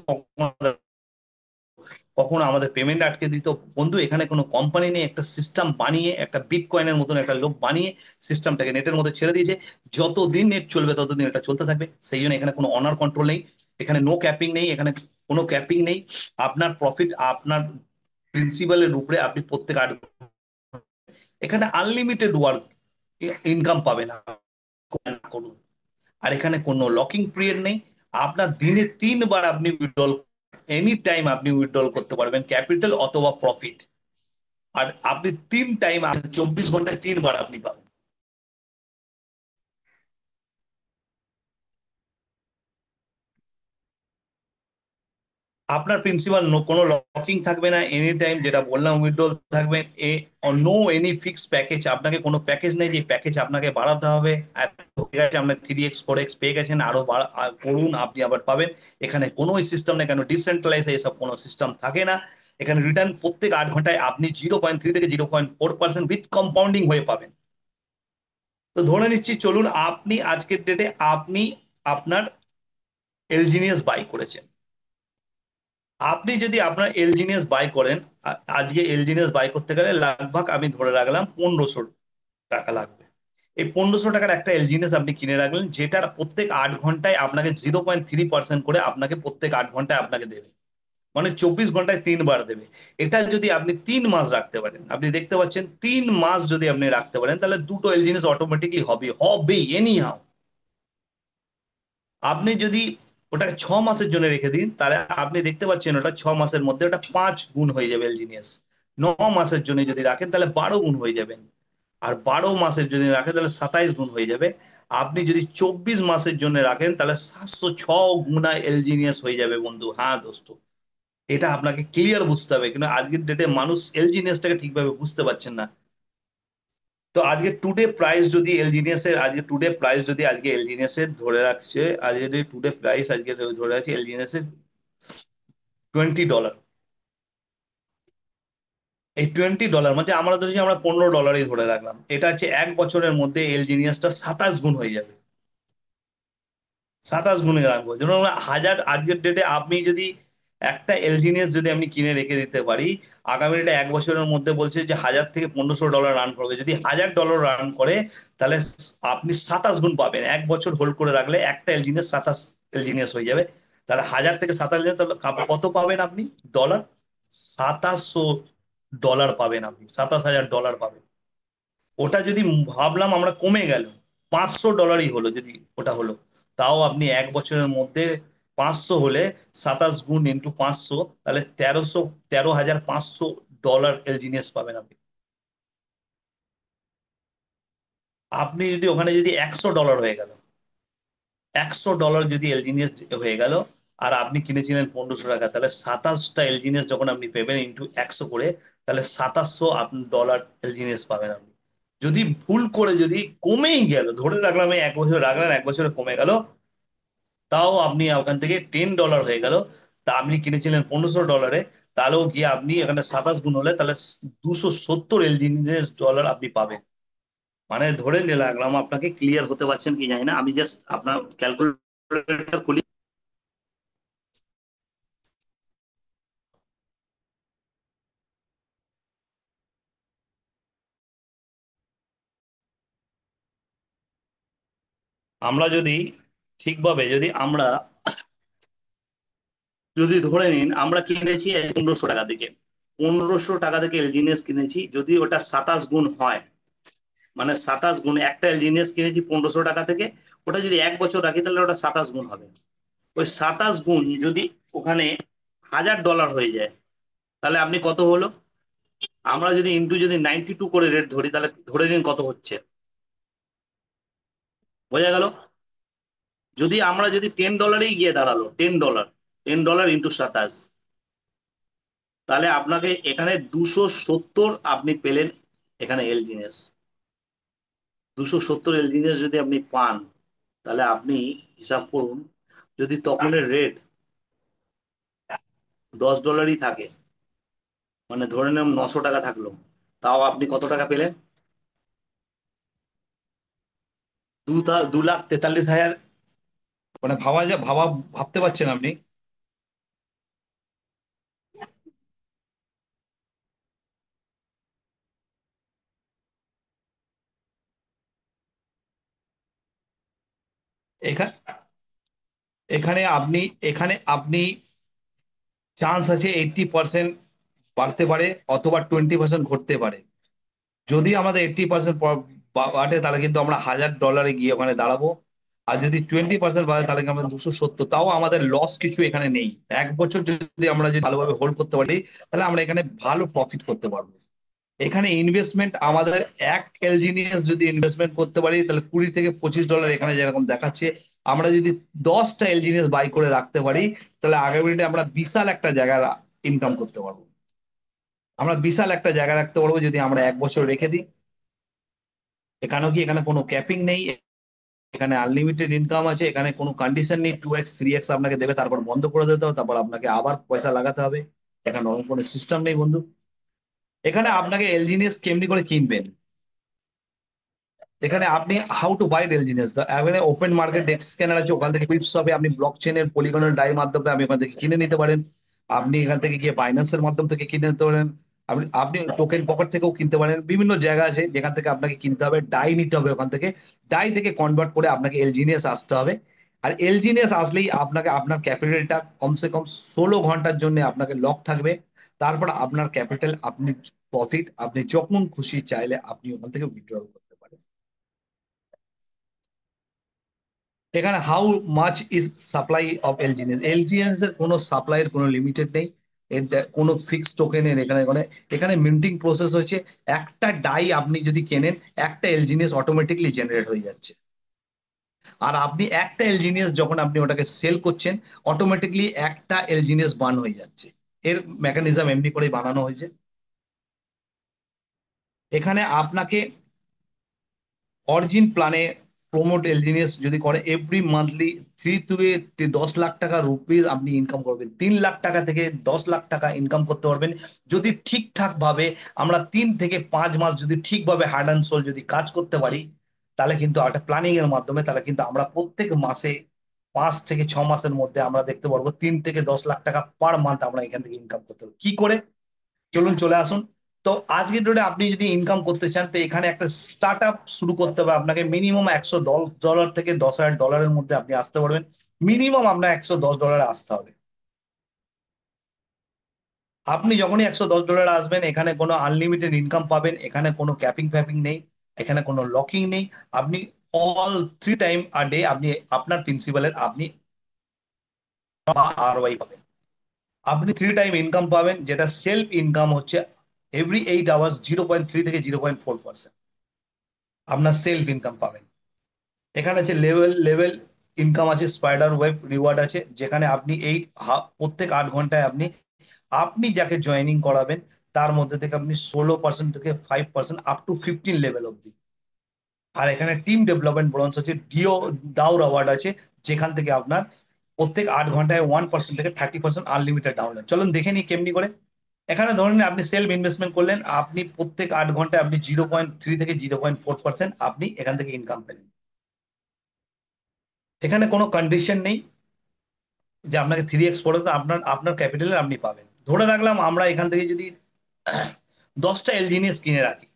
কখনো আমাদের পেমেন্ট আটকে দিত। বন্ধু এখানে কোনো কোম্পানি নেই, একটা সিস্টেম বানিয়ে একটা বিটকয়েনের মতন একটা লোক বানিয়ে সিস্টেমটাকে নেটের মধ্যে ছেড়ে দিয়েছে। যতদিন নেট চলবে ততদিন এটা চলতে থাকবে। সেই জন্য এখানে কোনো অনার কন্ট্রোল নেই, এখানে নো ক্যাপিং নেই, এখানে কোনো ক্যাপিং নেই। আপনার প্রফিট আপনার প্রিন্সিপালের উপরে আপনি প্রত্যেক এখানে আনলিমিটেড ওয়ার্ক ইনকাম পাবেন করুন। আর এখানে কোনো লকিং পিরিয়ড নেই, আপনার দিনে 3 বার আপনি উইথড্রল এনি টাইম আপনি উইথড্রল করতে পারবেন, ক্যাপিটাল অথবা প্রফিট। আর আপনি 3 টাইম 24 ঘন্টায় 3 বার আপনি পাবেন। আপনার প্রিন্সিপাল কোনো লকিং থাকবে না, এনি টাইম যেটা বললাম উইথড্রল থাকবে। নো এনি ফিক্স প্যাকেজ, আপনাকে কোনো প্যাকেজ নেই যে প্যাকেজ আপনাকে বাড়াতে হবে। হয়ে গেছে আপনার 3x 4x পেয়ে গেছেন, আরো করুন আপনি আবার পাবেন। এখানে কোনো সিস্টেম নেই, কেন ডিসেন্ট্রালাইজ এসব কোনো সিস্টেম থাকে না। এখানে রিটার্ন প্রত্যেক 8 ঘন্টায় আপনি 0.3 থেকে 0.4% উইথ কম্পাউন্ডিং হয়ে পাবেন। তো ধরে নিচ্ছি চলুন, আপনি আজকের ডেটে আপনি আপনার এলজিনিয়াস বাই করেছেন। আপনি যদি আপনার এলজিনিয়াস বাই করেন, আজকে এলজিনিয়াস বাই করতে গেলে লাগভাগ আমি ধরে রাখলাম 1500 টাকা লাগবে। এই 1500 টাকার একটা এলজিনিয়াস আপনি কিনে রাখলেন, যেটার প্রত্যেক 8 ঘন্টায় আপনাকে 0.3% করে আপনাকে প্রত্যেক 8 ঘন্টায় আপনাকে দেবে, মানে 24 ঘন্টায় 3 বার দেবে। এটা যদি আপনি 3 মাস রাখতে পারেন, আপনি দেখতে পাচ্ছেন 3 মাস যদি আপনি রাখতে পারেন, তাহলে দুটো এলজিনিয়াস অটোমেটিকলি হবেই এনি হাউ। আপনি যদি ওটাকে 6 মাসের জন্য রেখে দিন, তাহলে আপনি দেখতে পাচ্ছেন ওটা 6 মাসের মধ্যে ওটা 5 গুণ হয়ে যাবে এলজিনিয়াস। 9 মাসের জন্য যদি রাখেন তাহলে 12 গুণ হয়ে যাবেন, আর 12 মাসের যদি রাখেন তাহলে 27 গুণ হয়ে যাবে। আপনি যদি 24 মাসের জন্য রাখেন তাহলে 706 গুণা এলজিনিয়াস হয়ে যাবে বন্ধু। হ্যাঁ দোস্ত, এটা আপনাকে ক্লিয়ার বুঝতে হবে, কিন্তু আজকের ডেটে মানুষ এলজিনিয়াসটাকে ঠিকভাবে বুঝতে পারছেন না। তো আজকে টুডে প্রাইস যদি এলজিনিয়াসের আজকে টুডে প্রাইস যদি আজকে এলজিনিয়াসের ধরে রাখছে, আজকে টুডে প্রাইস আজকে ধরে রাখছে এলজিনিয়াসের $20। এই $20 মানে আমরা ধরেছি আমরা $15 ধরে রাখলাম, এটা হচ্ছে 1 বছরের মধ্যে এলজিনিয়াসটা 27 গুণ হয়ে যাবে। 27 গুণে রাখবো, ধরুন আমরা 1000 আজকের ডেটে আপনি যদি একটা এলজিনিয়াস যদি আমি কিনে রেখে দিতে পারি, আগামী ডেটে 1 বছরের মধ্যে বলছে যে 1000 থেকে $1500 রান করবে। যদি $1000 রান করে তাহলে আপনি 27 গুণ পাবেন। 1 বছর হোল্ড করে রাখলে একটা এলজিনিয়াস 27 এলজিনিয়াস হয়ে যাবে। তাহলে 1000 থেকে 27 তাহলে কত পাবেন আপনি ডলার? $2700 পাবেন, আপনি $27000 পাবেন। ওটা যদি ভাবলাম আমরা কমে গেল, $500 হলো, যদি ওটা হলো, তাও আপনি 1 বছরের মধ্যে 500 হলে 27 গুণ ইন্টু 500, তাহলে 13,500 এলজিনিয়াস পাবেন আপনি। আপনি যদি ওখানে যদি $100 হয়ে গেল, $100 যদি এলজিনিয়াস হয়ে গেল, আর আপনি কিনেছিলেন 1500 টাকা, তাহলে 27টা এলজিনিয়াস যখন আপনি পেবেন ইন্টু 100 করে, তাহলে 2700 আপনি ডলার এলজিনিয়াস পাবেন আপনি। যদি ভুল করে যদি কমেই গেল, ধরে রাখলাম এই 1 বছর রাখলেন, 1 বছরে কমে গেল, তাও আপনি ওখান থেকে $10 হয়ে গেল, তা আপনি কিনেছিলেন $1500, তাহলেও গিয়ে আপনি এখানে 27 গুণ হলে তাহলে 270 এলজিনিয়াস ডলার আপনি পাবেন। মানে ধরে নিয়ে রাখলাম, আপনাকে ক্লিয়ার হতে পারছেন কি জানি না, আমি জাস্ট আপনার ক্যালকুলেটর খুলি। আমরা যদি ঠিকভাবে যদি ধরে নিন আমরা কিনেছি 1500 টাকা থেকে, 1500 টাকা থেকে এলজিনিয়াস কিনেছি, যদি ওটা 27 গুণ হয়, মানে 27 গুণ, একটা এলজিনিয়াস কিনেছি 1500 টাকা থেকে, ওটা যদি 1 বছর রাখি তাহলে ওটা 27 গুণ হবে। ওই 27 গুণ যদি ওখানে $1000 হয়ে যায়, তাহলে আপনি কত হলো? আমরা যদি যদি 92 করে রেট ধরি, তাহলে ধরে নিন কত হচ্ছে, বোঝা গেল? যদি $10 গিয়ে দাঁড়ালো, $10, $10 × 27, তাহলে আপনাকে এখানে 270 আপনি পেলেন এখানে এলজিনিয়াস। 270 এলজিনিয়াস যদি আপনি পান, তাহলে আপনি হিসাব করুন, যদি তখনের রেট $10 থাকে, মানে ধরে নেন 900 টাকা থাকলো, তাও আপনি কত টাকা পেলেন? 2,43,000। মানে ভাবতে পারছেন আপনি? এখানে এখানে আপনি এখানে আপনি চান্স আছে 80% বাড়তে পারে, অথবা 20% ঘটতে পারে। যদি আমাদের 80% বাড়ে, তাহলে কিন্তু আমরা $1000 গিয়ে ওখানে দাঁড়াবো। আর যদি 20% বাড়ে, তাহলে কিন্তু আমরা 270, তাও আমাদের লস কিছু এখানে নেই। 1 বছর যদি ভালোভাবে হোল্ড করতে পারি, তাহলে আমরা এখানে ভালো প্রফিট করতে পারবো। এখানে ইনভেস্টমেন্ট আমাদের, এক এলজিনিয়াস যদি ইনভেস্টমেন্ট করতে পারি, তাহলে $20 থেকে $25 এখানে যেরকম দেখাচ্ছে। আমরা যদি 10টা এলজিনিয়াস বাই করে রাখতে পারি, তাহলে আগামী দিনে আমরা বিশাল একটা জায়গার ইনকাম করতে পারবো। আমরা বিশাল একটা জায়গা রাখতে পারবো যদি আমরা 1 বছর রেখে দিই। এখানে কোনো ক্যাপিং নেই, এখানে আনলিমিটেড ইনকাম আছে, এখানে কোনো কন্ডিশন নেই 2x 3x আপনাকে দেবে, তারপর বন্ধ করে দিতে হবে, তারপর আপনাকে আবার পয়সা লাগাতে হবে। এখানে ওরকম কোনো সিস্টেম নেই বন্ধু। এখানে আপনাকে এলজিনিয়াস কেমনি করে কিনবেন, এখানে আপনি হাউ টু বাই এলজিনিয়াস, এখানে ওপেন মার্কেট ডেস্ক স্ক্যানার আছে, ওখান থেকে পিপস হবে, আপনি ব্লক চেনের পলিগনের ডাই মাধ্যমে আপনি ওখান থেকে কিনে নিতে পারেন। আপনি এখান থেকে গিয়ে বাইন্যান্সের মাধ্যম থেকে কিনে নিতে পারেন। আপনি আপনি টোকেন পকেট থেকেও কিনতে পারেন। বিভিন্ন জায়গা আছে যেখান থেকে আপনাকে কিনতে হবে, ডাই নিতে হবে ওখান থেকে, ডাই থেকে কনভার্ট করে আপনাকে এলজিনিয়াস আসতে হবে। আর এলজিনিয়াস আসলেই আপনাকে আপনার ক্যাপিটালটা কমসে কম 16 ঘন্টার জন্য আপনাকে লক থাকবে। তারপর আপনার ক্যাপিটাল, আপনি প্রফিট, আপনি যখন খুশি চাইলে আপনি ওখান থেকে উইথড্রল করতে পারেন। এখানে how much is supply of এলজিএনএস, এলজিএনএস এর কোনো সাপ্লাইয়ের কোনো লিমিটেড নেই। কোনো ফিক্স টোকেনের এখানে এখানে এখানে মিন্টিং প্রসেস হয়েছে। একটা ডাই আপনি যদি কেনেন, একটা এলজিনিয়াস অটোমেটিকলি জেনারেট হয়ে যাচ্ছে। আর আপনি একটা এলজিনিয়াস যখন আপনি ওটাকে সেল করছেন, অটোমেটিকলি একটা এলজিনিয়াস বার্ন হয়ে যাচ্ছে। এর মেকানিজম এমনি করেই বানানো হয়েছে। এখানে আপনাকে অরিজিন প্ল্যানে প্রমোট এলজিনিয়াস যদি করে, এভরি মান্থলি 3 থেকে 10 লাখ টাকা রুপিস আপনি ইনকাম করবেন। 3 লাখ টাকা থেকে 10 লাখ টাকা ইনকাম করতে পারবেন যদি ঠিকঠাক ভাবে আমরা 3 থেকে 5 মাস যদি ঠিকভাবে হার্ড অ্যান্ড সোল যদি কাজ করতে পারি, তাহলে কিন্তু একটা প্ল্যানিং এর মাধ্যমে, তাহলে কিন্তু আমরা প্রত্যেক মাসে 5 থেকে 6 মাসের মধ্যে আমরা দেখতে পারবো 3 থেকে 10 লাখ টাকা পার মান্থ আমরা এখান থেকে ইনকাম করতে পারবো। কি করে? চলুন চলে আসুন। তো আজকের ডেটে আপনি যদি ইনকাম করতে চান, তো এখানে একটা স্টার্ট আপ শুরু করতে হবে আপনাকে। মিনিমাম $110 থেকে $10,000 মধ্যে আপনি আসতে পারবেন। মিনিমাম আপনার $110 আসতে হবে। আপনি যখনই $110 আসবেন, এখানে কোনো আনলিমিটেড ইনকাম পাবেন, এখানে কোনো ক্যাপিং ফ্যাপিং নেই, এখানে কোনো লকিং নেই। আপনি অল 3 টাইম আ ডে আপনি আপনার প্রিন্সিপালের আপনি আরওয়াই পাবেন। আপনি 3 টাইম ইনকাম পাবেন, যেটা সেলফ ইনকাম হচ্ছে এভরি 8 আওয়ার্স 0.3 থেকে 0.4% আপনার সেলফ ইনকাম পাবেন। এখানে আছে লেভেল লেভেল ইনকাম আছে, স্পাইডার ওয়েব রিওয়ার্ড আছে, যেখানে আপনি প্রত্যেক 8 ঘন্টায় আপনি আপনি যাকে জয়েনিং করাবেন, তার মধ্যে থেকে আপনি 16% থেকে 5% আপ টু 15 লেভেল অব্দি। আর এখানে টিম ডেভেলপমেন্ট ব্রোঞ্জ আছে, দাউর অ্যাওয়ার্ড আছে, যেখান থেকে আপনার প্রত্যেক 8 ঘন্টায় 1% থেকে 30% আনলিমিটেড ডাউনলোড। চলুন দেখে নিই কেমনি করে। এখানে ধরুন আপনি সেলফ ইনভেস্টমেন্ট করলেন, আপনি প্রত্যেক 8 ঘন্টায় আপনি 0.3 থেকে 0.4% আপনি এখান থেকে ইনকাম পেলেন। এখানে কোনো কন্ডিশন নেই যে আপনাকে 3x পড়ে, তো আপনার আপনার ক্যাপিটালে আপনি পাবেন। ধরে রাখলাম আমরা এখান থেকে যদি 10টা এলজিনিয়াস কিনে রাখি,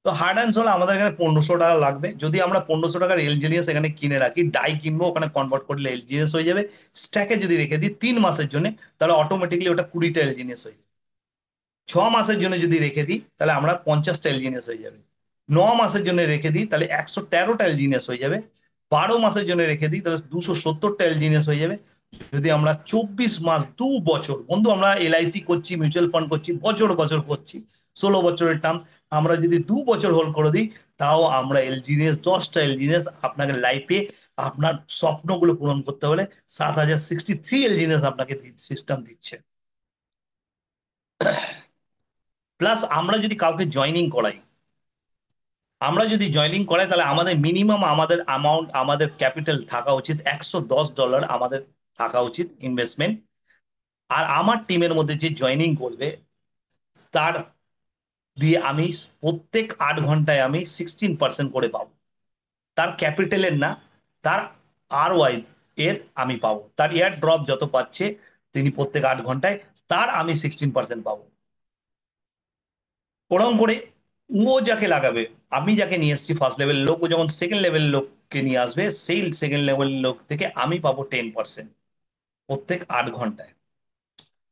তো হার্ড অ্যান্ড সোল আমাদের এখানে 1500 টাকা লাগবে। যদি আমরা 1500 টাকার এলজিনিয়াস এখানে কিনে রাখি, ডাই কিনবো, ওখানে কনভার্ট করলে এলজিনিয়াস হয়ে যাবে। স্ট্যাকে যদি রেখে দিই 3 মাসের জন্য, তাহলে অটোমেটিকলি ওটা 20টা এলজিনিয়াস হয়ে যাবে। 6 মাসের জন্য যদি রেখে দিই তাহলে আমরা 50টা এলজিনিয়াস হয়ে যাবে। 9 মাসের জন্য রেখে দিই তাহলে 113টা এলজিনিয়াস হয়ে যাবে। 12 মাসের জন্য রেখে দিই তাহলে 270টা এলজিনিয়াস হয়ে যাবে। যদি আমরা 24 মাস, 2 বছর, বন্ধু আমরা এলআইসি করছি, মিউচুয়াল ফান্ড করছি, বছর বছর করছি, 16 বছরের টার্ম, আমরা যদি 2 বছর হোল্ড করে দিই, তাও আমরা এলজিনিয়াস, 10টা এলজিনিয়াস আপনাকে লাইফে আপনার স্বপ্নগুলো পূরণ করতে হলে 7063 এলজিনিয়াস আপনাকে সিস্টেম দিচ্ছে। প্লাস আমরা যদি কাউকে জয়নিং করাই, তাহলে আমাদের মিনিমাম আমাদের অ্যামাউন্ট, আমাদের ক্যাপিটাল থাকা উচিত $110 আমাদের থাকা উচিত ইনভেস্টমেন্ট। আর আমার টিমের মধ্যে যে জয়নিং করবে তার দিয়ে আমি প্রত্যেক 8 ঘন্টায় আমি 16% করে পাবো। তার ক্যাপিটালের না, তার ROI এর আমি পাবো। তার এয়ার ড্রপ যত পাচ্ছে তিনি প্রত্যেক 8 ঘন্টায়, তার আমি 16% পাবো। ওরকম করে ও যাকে লাগাবে, আমি যাকে নিয়ে এসেছি ফার্স্ট লেভেল লোক, ও যখন সেকেন্ড লেভেল লোককে নিয়ে আসবে, সেই সেকেন্ড লেভেল লোক থেকে আমি পাবো 10% প্রত্যেক 8 ঘন্টায়।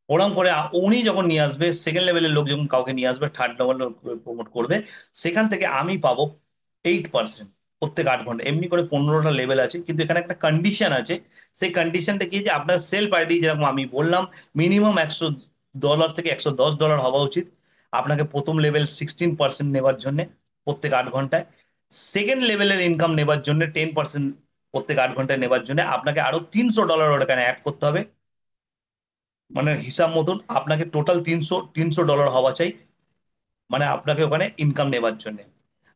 ওরকম করে উনি যখন নিয়ে আসবে, সেকেন্ড লেভেলের লোক যখন কাউকে নিয়ে আসবে, থার্ড লেভেল প্রমোট করবে, সেখান থেকে আমি পাবো 8% প্রত্যেক 8 ঘন্টা। এমনি করে 15টা লেভেল আছে, কিন্তু এখানে একটা কন্ডিশন আছে। সেই কন্ডিশনটা কি, যে আপনার সেলফ আইডি, যেরকম আমি বললাম, মিনিমাম $100 থেকে $110 হওয়া উচিত আপনাকে প্রথম লেভেল 16% নেবার জন্য প্রত্যেক 8 ঘন্টায়। সেকেন্ড লেভেলের ইনকাম নেবার জন্য 10% প্রত্যেক 8 ঘন্টায় নেবার জন্য আপনাকে আরো $300 ওখানে অ্যাড করতে হবে। মানে হিসাব মতন আপনাকে টোটাল $300 হওয়া চাই, মানে আপনাকে ওখানে ইনকাম নেবার জন্য।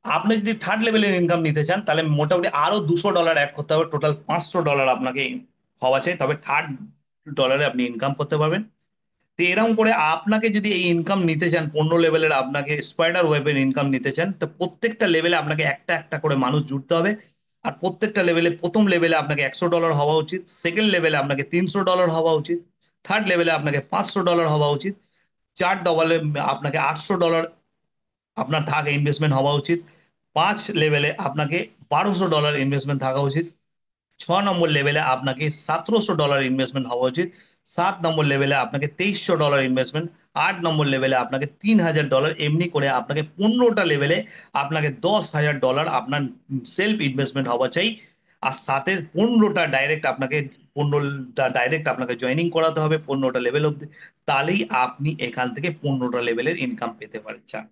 আপনি যদি থার্ড লেভেলের ইনকাম নিতে চান, তাহলে মোটামুটি আরো $200 অ্যাড করতে হবে, টোটাল $500 আপনাকে হওয়া চাই, তবে থার্ড ডলারে আপনি ইনকাম করতে পারবেন। তো এরকম করে আপনাকে যদি এই ইনকাম নিতে চান, 15 লেভেলের আপনাকে স্পাইডার ওয়েবের ইনকাম নিতে চান, তো প্রত্যেকটা লেভেলে আপনাকে একটা একটা করে মানুষ জুড়তে হবে। আর প্রত্যেকটা লেভেলে, প্রথম লেভেলে আপনাকে $100 হওয়া উচিত, সেকেন্ড লেভেলে আপনাকে $300 হওয়া উচিত, থার্ড লেভেলে আপনাকে $500 হওয়া উচিত, 4 লেভেলে আপনাকে $800 আপনার থাকা ইনভেস্টমেন্ট হওয়া উচিত, 5 লেভেলে আপনাকে $1200 ইনভেস্টমেন্ট থাকা উচিত, 6 নম্বর লেভেলে আপনাকে $1700 ইনভেস্টমেন্ট হওয়া উচিত, 7 নম্বর লেভেলে আপনাকে $2300 ইনভেস্টমেন্ট, 8 নম্বর লেভেলে আপনাকে $3000, এমনি করে আপনাকে 15টা লেভেলে আপনাকে $10,000 আপনার সেলফ ইনভেস্টমেন্ট হওয়া চাই। আর সাথে 15টা ডাইরেক্ট আপনাকে জয়েনিং করাতে হবে 15টা লেভেল অব্দি, তাহলেই আপনি এখান থেকে 15টা লেভেলের ইনকাম পেতে পারছেন।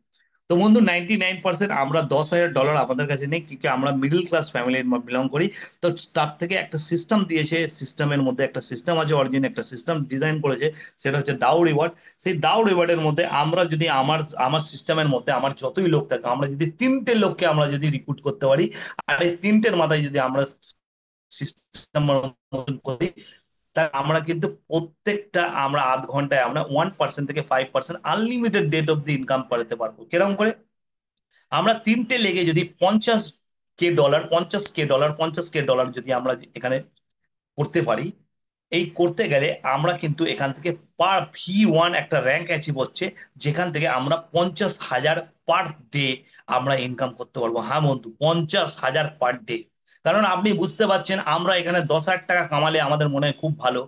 তো বন্ধু, 99% আমরা $10,000 আমাদের কাছে নেই, কিন্তু আমরা মিডল ক্লাস ফ্যামিলির বিলং করি। তো তার থেকে একটা সিস্টেম দিয়েছে, সিস্টেমের মধ্যে একটা সিস্টেম আছে, অরিজিন একটা সিস্টেম ডিজাইন করেছে, সেটা হচ্ছে দাও রিওয়ার্ড। সেই দাও রিওয়ার্ডের মধ্যে আমরা যদি আমার আমার সিস্টেমের মধ্যে আমার যতই লোক থাকে, আমরা যদি 3টে লোককে আমরা যদি রিক্রুট করতে পারি, আর এই 3টের মাথায় যদি আমরা সিস্টেম করি, তাই আমরা কিন্তু প্রত্যেকটা আমরা 8 ঘন্টায় আমরা 1% থেকে 5% unlimited date of the income পাঠাতে পারবো। কিরকম করে, আমরা 3টে লেগে যদি $50K যদি আমরা এখানে করতে পারি, এই করতে গেলে আমরা কিন্তু এখান থেকে পার V1 একটা র্যাঙ্ক অ্যাচিভ হচ্ছে, যেখান থেকে আমরা 50,000 পার ডে আমরা ইনকাম করতে পারবো। হ্যাঁ বন্ধু, 50,000 পার ডে। কারণ আপনি বুঝতে পারছেন, আমরা এখানে 10,000 টাকা কামালে আমাদের মনে হয় খুব ভালো,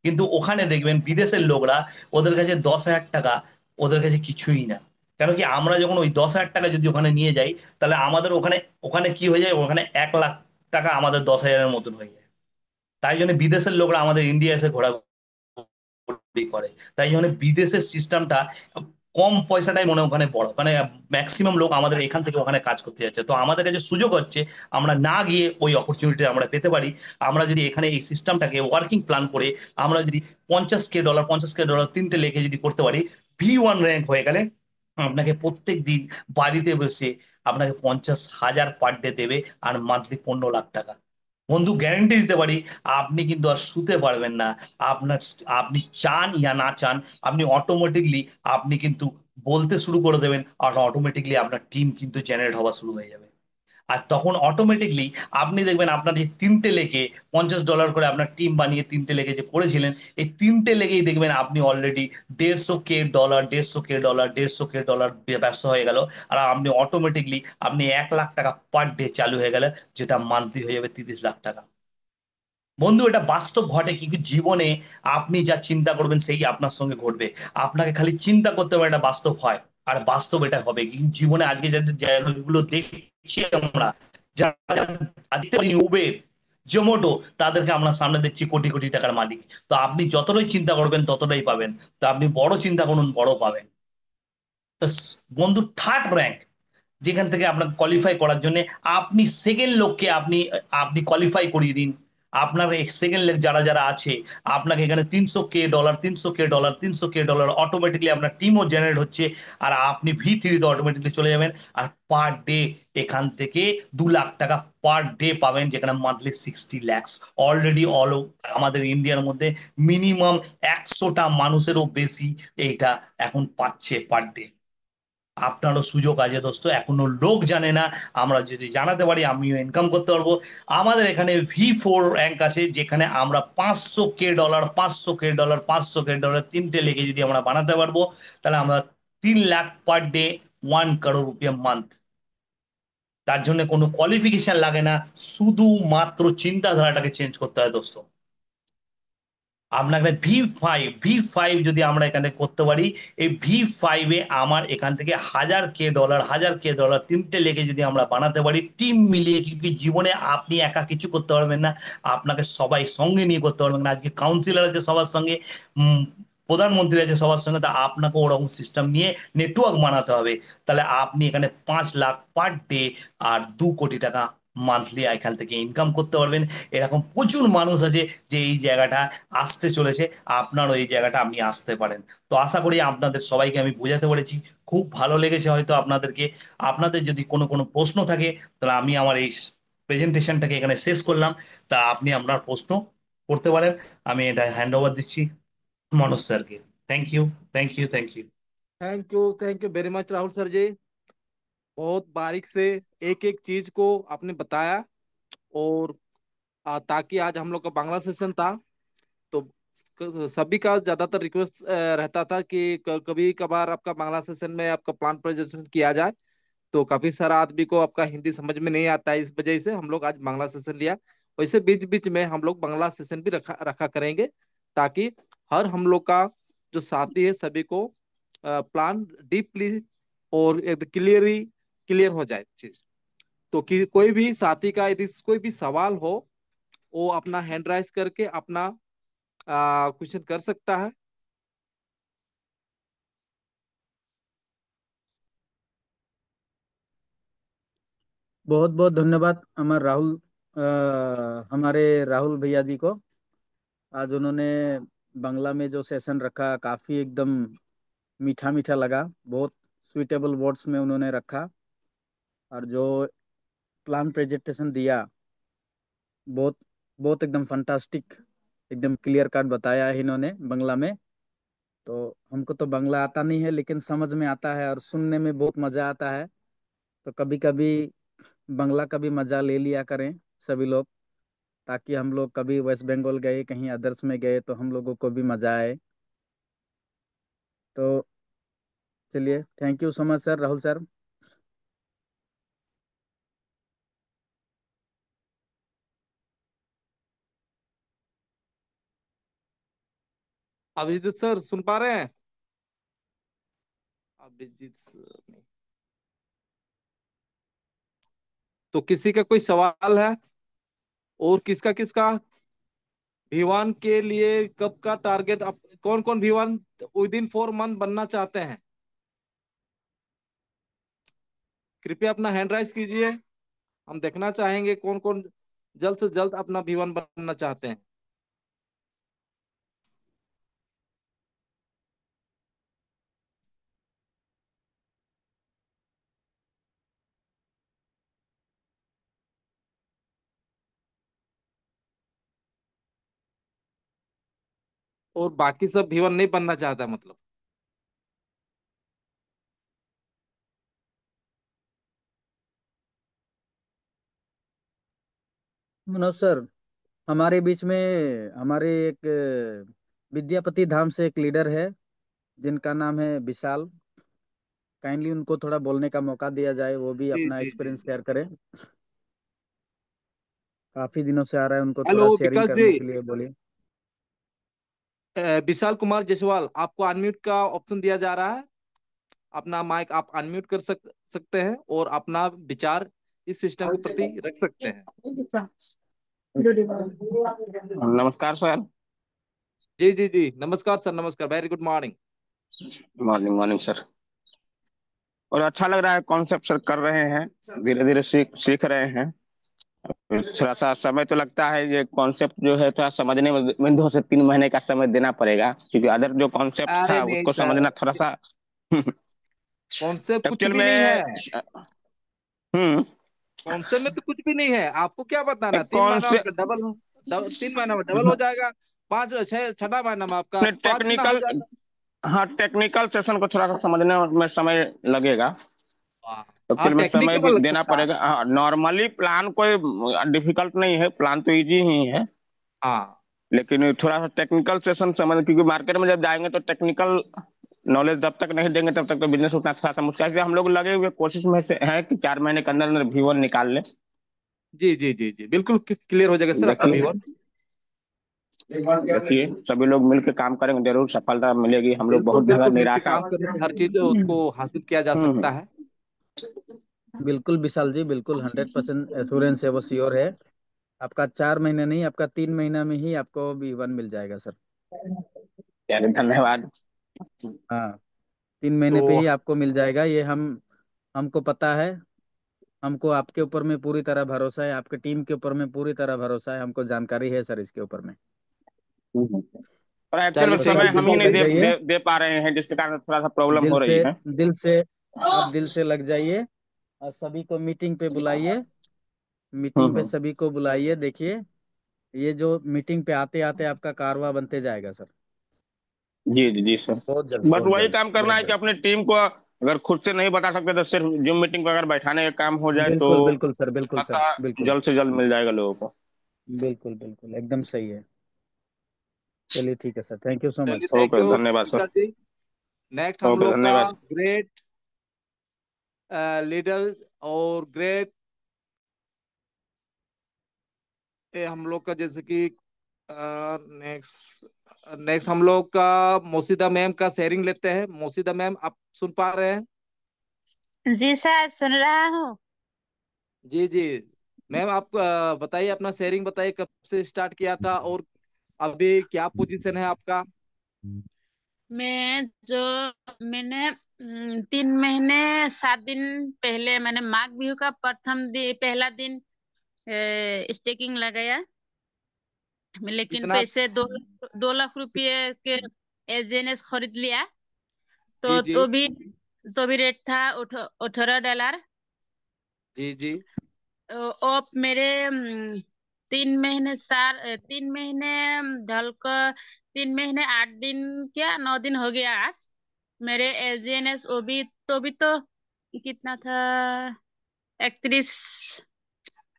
কিন্তু ওখানে দেখবেন বিদেশের লোকরা, ওদের কাছে 10,000 টাকা ওদের কাছে কিছুই না। কেন কি, আমরা যখন ওই 10,000 টাকা যদি ওখানে নিয়ে যাই, তাহলে আমাদের ওখানে ওখানে কি হয়ে যায়, ওখানে 1 লাখ টাকা আমাদের 10,000-এর মতন হয়ে যায়। তাই জন্য বিদেশের লোকরা আমাদের ইন্ডিয়া এসে ঘোরাঘুরি করে। তাই জন্য বিদেশের সিস্টেমটা কম পয়সাটাই মনে হয় ওখানে বড়, মানে ম্যাক্সিমাম লোক আমাদের এখান থেকে ওখানে কাজ করতে যাচ্ছে। তো আমাদের কাছে সুযোগ হচ্ছে, আমরা না গিয়ে ওই অপরচুনিটি আমরা পেতে পারি। আমরা যদি এখানে এই সিস্টেমটাকে ওয়ার্কিং প্ল্যান করে আমরা যদি $50K 3টে লেখে যদি করতে পারি, V1 র্যাঙ্ক হয়ে গেলে আপনাকে প্রত্যেক দিন বাড়িতে বসে আপনাকে 50,000 পার ডে দেবে, আর মান্থলি 15 লাখ টাকা। বন্ধু, গ্যারান্টি দিতে পারি, আপনি কিন্তু আর শুতে পারবেন না। আপনার, আপনি চান ইয়া না চান, আপনি অটোমেটিকলি আপনি কিন্তু বলতে শুরু করে দেবেন, আর অটোমেটিকলি আপনার টিম কিন্তু জেনারেট হওয়া শুরু হয়ে যাবে। আর তখন অটোমেটিকলি আপনি দেখবেন আপনার যে তিনটে লেগে $50 করে আপনার টিম বানিয়ে তিনটে লেগে যে করেছিলেন, এই তিনটে লেগেই দেখবেন আপনি already 150K dollar, 150K dollar, 150K dollar ব্যবসা হয়ে গেল। আর আপনি অটোমেটিকলি আপনি 1 লাখ টাকা পার ডে চালু হয়ে গেলে, যেটা মান্থলি হয়ে যাবে 30 লাখ টাকা। বন্ধু, এটা বাস্তব ঘটে, কিন্তু জীবনে আপনি যা চিন্তা করবেন সেই আপনার সঙ্গে ঘটবে। আপনাকে খালি চিন্তা করতে হবে, এটা বাস্তব হয়। আর বাস্তব এটা হবে, কিন্তু জীবনে আজকে যে জায়গাগুলো দেখছি আমরা, যারা আজকে উবের, জোম্যাটো, তাদেরকে আমরা সামনে দেখছি কোটি কোটি টাকার মালিক। তো আপনি যতটাই চিন্তা করবেন ততটাই পাবেন। তো আপনি বড় চিন্তা করুন, বড় পাবেন। তো বন্ধু, থার্ড র্যাঙ্ক যেখান থেকে আপনাকে কোয়ালিফাই করার জন্য, আপনি সেকেন্ড লোককে আপনি আপনি কোয়ালিফাই করিয়ে দিন। আপনার সেকেন্ড লোক যারা যারা আছে, আপনাকে এখানে 300K dollar, 300K dollar, 300K dollar automatically আপনার টিমও জেনারেট হচ্ছে। আর আপনি V3-তে অটোমেটিকলি চলে যাবেন। আর পার ডে এখান থেকে 2 লাখ টাকা পার ডে পাবেন, যেখানে মান্থলি 60 lakhs অলরেডি আমাদের ইন্ডিয়ার মধ্যে মিনিমাম 100টা মানুষেরও বেশি এইটা এখন পাচ্ছে পার ডে। আপনারও সুযোগ আছে দোস্ত, এখনো লোক জানে না। আমরা যদি জানাতে পারি, আমিও ইনকাম করতে পারবো। আমাদের এখানে V4 র্যাঙ্ক আছে, যেখানে আমরা 500K dollar, 500K dollar, 500K dollar তিনটে লেগে যদি আমরা বানাতে পারবো, তাহলে আমরা 3 লাখ পার ডে, 1 crore রুপিয়া মান্থ। তার জন্য কোনো কোয়ালিফিকেশন লাগে না, শুধুমাত্র চিন্তাধারাটাকে চেঞ্জ করতে হয় দোস্ত। আপনাকে V5 যদি আমরা এখানে করতে পারি, এই V5-এ আমার এখান থেকে 1000K ডলার, 1000K ডলার তিনটে লেগে যদি আমরা বানাতে পারি টিম মিলিয়ে, কিন্তু জীবনে আপনি একা কিছু করতে পারবেন না। আপনাকে সবাই সঙ্গে নিয়ে করতে পারবেন না। আজকে কাউন্সিলর আছে সবার সঙ্গে, উম, প্রধানমন্ত্রী আছে সবার সঙ্গে, তা আপনাকে ওরকম সিস্টেম নিয়ে নেটওয়ার্ক বানাতে হবে। তাহলে আপনি এখানে 5 লাখ পার ডে আর 2 কোটি টাকা মান্থলি এখান থেকে ইনকাম করতে পারবেন। এরকম প্রচুর মানুষ আছে যে এই জায়গাটা আসতে চলেছে। আপনারও এই জায়গাটা আপনি আসতে পারেন। তো আশা করি আপনাদের সবাইকে আমি বোঝাতে পেরেছি। খুব ভালো লেগেছে হয়তো আপনাদেরকে। আপনাদের যদি কোনো কোনো প্রশ্ন থাকে, তাহলে আমি আমার এই প্রেজেন্টেশনটাকে এখানে শেষ করলাম। তা আপনি আপনার প্রশ্ন করতে পারেন। আমি এটা হ্যান্ড ওভার দিচ্ছি মনোজ স্যারকে। Thank you, thank you, thank you. Thank you very much Rahul sir ji. बहुत बारीक से एक एक चीज को आपने बताया। और ताकि आज हम लोग का बांग्ला सेशन था, तो सभी का ज्यादातर रिक्वेस्ट रहता था कि कभी कभार आपका बांग्ला सेशन में आपका प्लान प्रेजेंटेशन किया जाए। तो काफी सारा आदमी को आपका हिंदी समझ में नहीं आता है, इस वजह से हम लोग आज बांग्ला सेशन लिया। वैसे बीच बीच में हम लोग बांग्ला सेशन भी रखा रखा करेंगे, ताकि हर हम लोग का जो साथी है सभी को प्लान डीपली और क्लियरली क्लियर हो जाए चीज। तो कि कोई भी साथी का यदि कोई भी सवाल हो, वो अपना हैंड राइज करके अपना क्वेश्चन कर सकता है। बहुत बहुत धन्यवाद हमारे राहुल भैया जी को। आज उन्होंने बांग्ला में जो सेशन रखा, काफ़ी एकदम मीठा मीठा लगा। बहुत सुइटेबल वर्ड्स में उन्होंने रखा। और जो प्लान प्रेजेंटेशन दिया, बहुत बहुत एकदम फंटास्टिक, एकदम क्लियर कट बताया है इन्होंने बांग्ला में। तो हमको तो बांग्ला आता नहीं है, लेकिन समझ में आता है और सुनने में बहुत मज़ा आता है। तो कभी कभी बांग्ला का भी मज़ा ले लिया करें सभी लोग, ताकि हम लोग कभी वेस्ट बंगाल गए, कहीं अदर्स में गए, तो हम लोगों को भी मज़ा आए। तो चलिए, thank you so much sir, Rahul sir. Abhijit sir सुन पा रहे हैं? अभिजीत सर नहीं। तो किसी का कोई सवाल है? और किसका किसका V1 के लिए कब का टारगेट, आप कौन कौन V1 विद इन 4 मंथ बनना चाहते हैं? कृपया अपना हैंड राइज कीजिए। हम देखना चाहेंगे कौन कौन जल्द से जल्द अपना V1 बनना चाहते हैं। और बाकी सब V1 नहीं बनना चाहता मतलब? मनोज सर, हमारे बीच में हमारे एक विद्यापति धाम से एक लीडर है जिनका नाम है विशाल। काइंडली उनको थोड़ा बोलने का मौका दिया जाए, वो भी जी अपना जी जी एक्सपीरियंस जी। शेयर करें। काफी दिनों से आ रहा है, उनको हेलो थोड़ा शेयरिंग विकास जी। करने के लिए बोलिए। विशाल कुमार जायसवाल, आपको अनम्यूट का ऑप्शन दिया जा रहा है। अपना माइक आप अनम्यूट कर सकते हैं और अपना विचार इस सिस्टम के प्रति रख सकते हैं। नमस्कार सर। जी जी जी, नमस्कार सर, नमस्कार, very good morning. Morning morning sir. और अच्छा लग रहा है, कॉन्सेप्ट सर कर रहे हैं, धीरे धीरे सीख सीख रहे हैं। थोड़ा सा समय तो लगता है, ये कॉन्सेप्ट जो है थोड़ा समझने में 2 से 3 महीने का समय देना पड़ेगा, क्योंकि अदर जो कॉन्सेप्ट अरे था नहीं उसको सर, समझना थोड़ा सा कॉन्सेप्ट कुछ एक्चुअल भी नहीं है। में। हम्म। कॉन्सेप्ट में तो कुछ भी नहीं है। आपको क्या बताना, एक 3 महीना में कॉन्सेप्ट, डबल हो, 3 महीना में डबल हो जाएगा। पांच छह छठा महीना में आपका 5 गुना हो टेक्निकल, जाएगा। हाँ टेक्निकल सेशन को थोड़ा सा समझने में समय लगेगा। हाँ हाँ, एक्चुअल में समय भी टेक्निकल लग देना सकता है। पड़ेगा। हाँ, नॉर्मली प्लान कोई डिफिकल्ट नहीं है, प्लान तो इजी ही है। हाँ लेकिन थोड़ा सा टेक्निकल सेशन समझ, क्योंकि मार्केट में जब जाएंगे तो टेक्निकल नॉलेज जब तक नहीं देंगे तब तक तो बिजनेस उतना थोड़ा सा मुश्किल है। इसलिए हम लोग लगे हुए कोशिश में से है कि 4 महीने के अंदर अंदर व्यूअर निकाल ले। जी जी जी जी, बिल्कुल क्लियर हो जाएगा सर आपका देखिए, व्यूअर। देखिए सभी लोग मिलकर काम करेंगे, जरूर सफलता मिलेगी। हम लोग बिल्कुल बहुत जगह बिल्कुल, मिलकर निराशा। काम करने से हर चीज उसको हासिल किया जा सकता हम्म। है। बिल्कुल विशाल जी, बिल्कुल 100% एश्योरेंस है, वो श्योर है। आपका 4 महीने नहीं, आपका 3 महीना में ही आपको B1 मिल जाएगा सर। चलिए धन्यवाद। हाँ, 3 महीने पे तो ही आपको मिल जाएगा ये। हमको पता है। हमको आपके ऊपर में पूरी तरह भरोसा है, आपके टीम के ऊपर में पूरी तरह भरोसा है, हमको जानकारी है सर इसके ऊपर में। हम्म। और एक्चुअल में चलिए, बस थैंक समय यू आप हम दिल ही से विशाल नहीं लग भाई। जाइए। दे पा रहे हैं, जिसके कारण थोड़ा सा प्रॉब्लम दिल हो से रही है। दिल से आप दिल से लग जाइए और सभी को मीटिंग पे बुलाइए। मीटिंग पे हम्म। सभी को बुलाइए। देखिए, ये जो मीटिंग पे आते आते आपका कारवा बनते जाएगा सर। जी जी जी सर। बहुत जल्द, बट बहुत वही जल्द, काम करना बहुत है कि जल्द। अपनी टीम को अगर खुद से नहीं बता सकते तो सिर्फ जूम मीटिंग पर अगर बैठाने का काम हो जाए तो बिल्कुल बिल्कुल सर, बिल्कुल सर, पता बिल्कुल। जल्द से जल्द मिल जाएगा लोगों को। बिल्कुल बिल्कुल, एकदम सही है। चलिए ठीक है सर, थैंक यू सो चलिए, मच। थैंक ओके, यू धन्यवाद विशाल सर। जी। नेक्स्ट हम ओके, लोग का धन्यवाद। ग्रेट लीडर और ग्रेट हम लोग का जैसे कि नेक्स्ट नेक्स्ट हम लोग का मोसिदा मैम का शेयरिंग लेते हैं। मोसिदा मैम, आप सुन पा रहे हैं? जी सर, सुन रहा हूँ। जी जी। मैम, आप बताइए, अपना शेयरिंग बताइए, कब से स्टार्ट किया था और अभी क्या पोजीशन है आपका? मैं जो मैंने 3 महीने 7 दिन पहले मैंने माघ बिहू का पहला दिन स्टेकिंग लगाया। लेकिन कितना? पैसे 2 लाख रुपए के एजेनेस खरीद लिया। जी तो जी तो भी रेट था $18। जी जी अब मेरे 3 महीने ढल कर 3 महीने 8 दिन, क्या 9 दिन हो गया आज। मेरे एलजीएनएस वो भी तो कितना था, 31,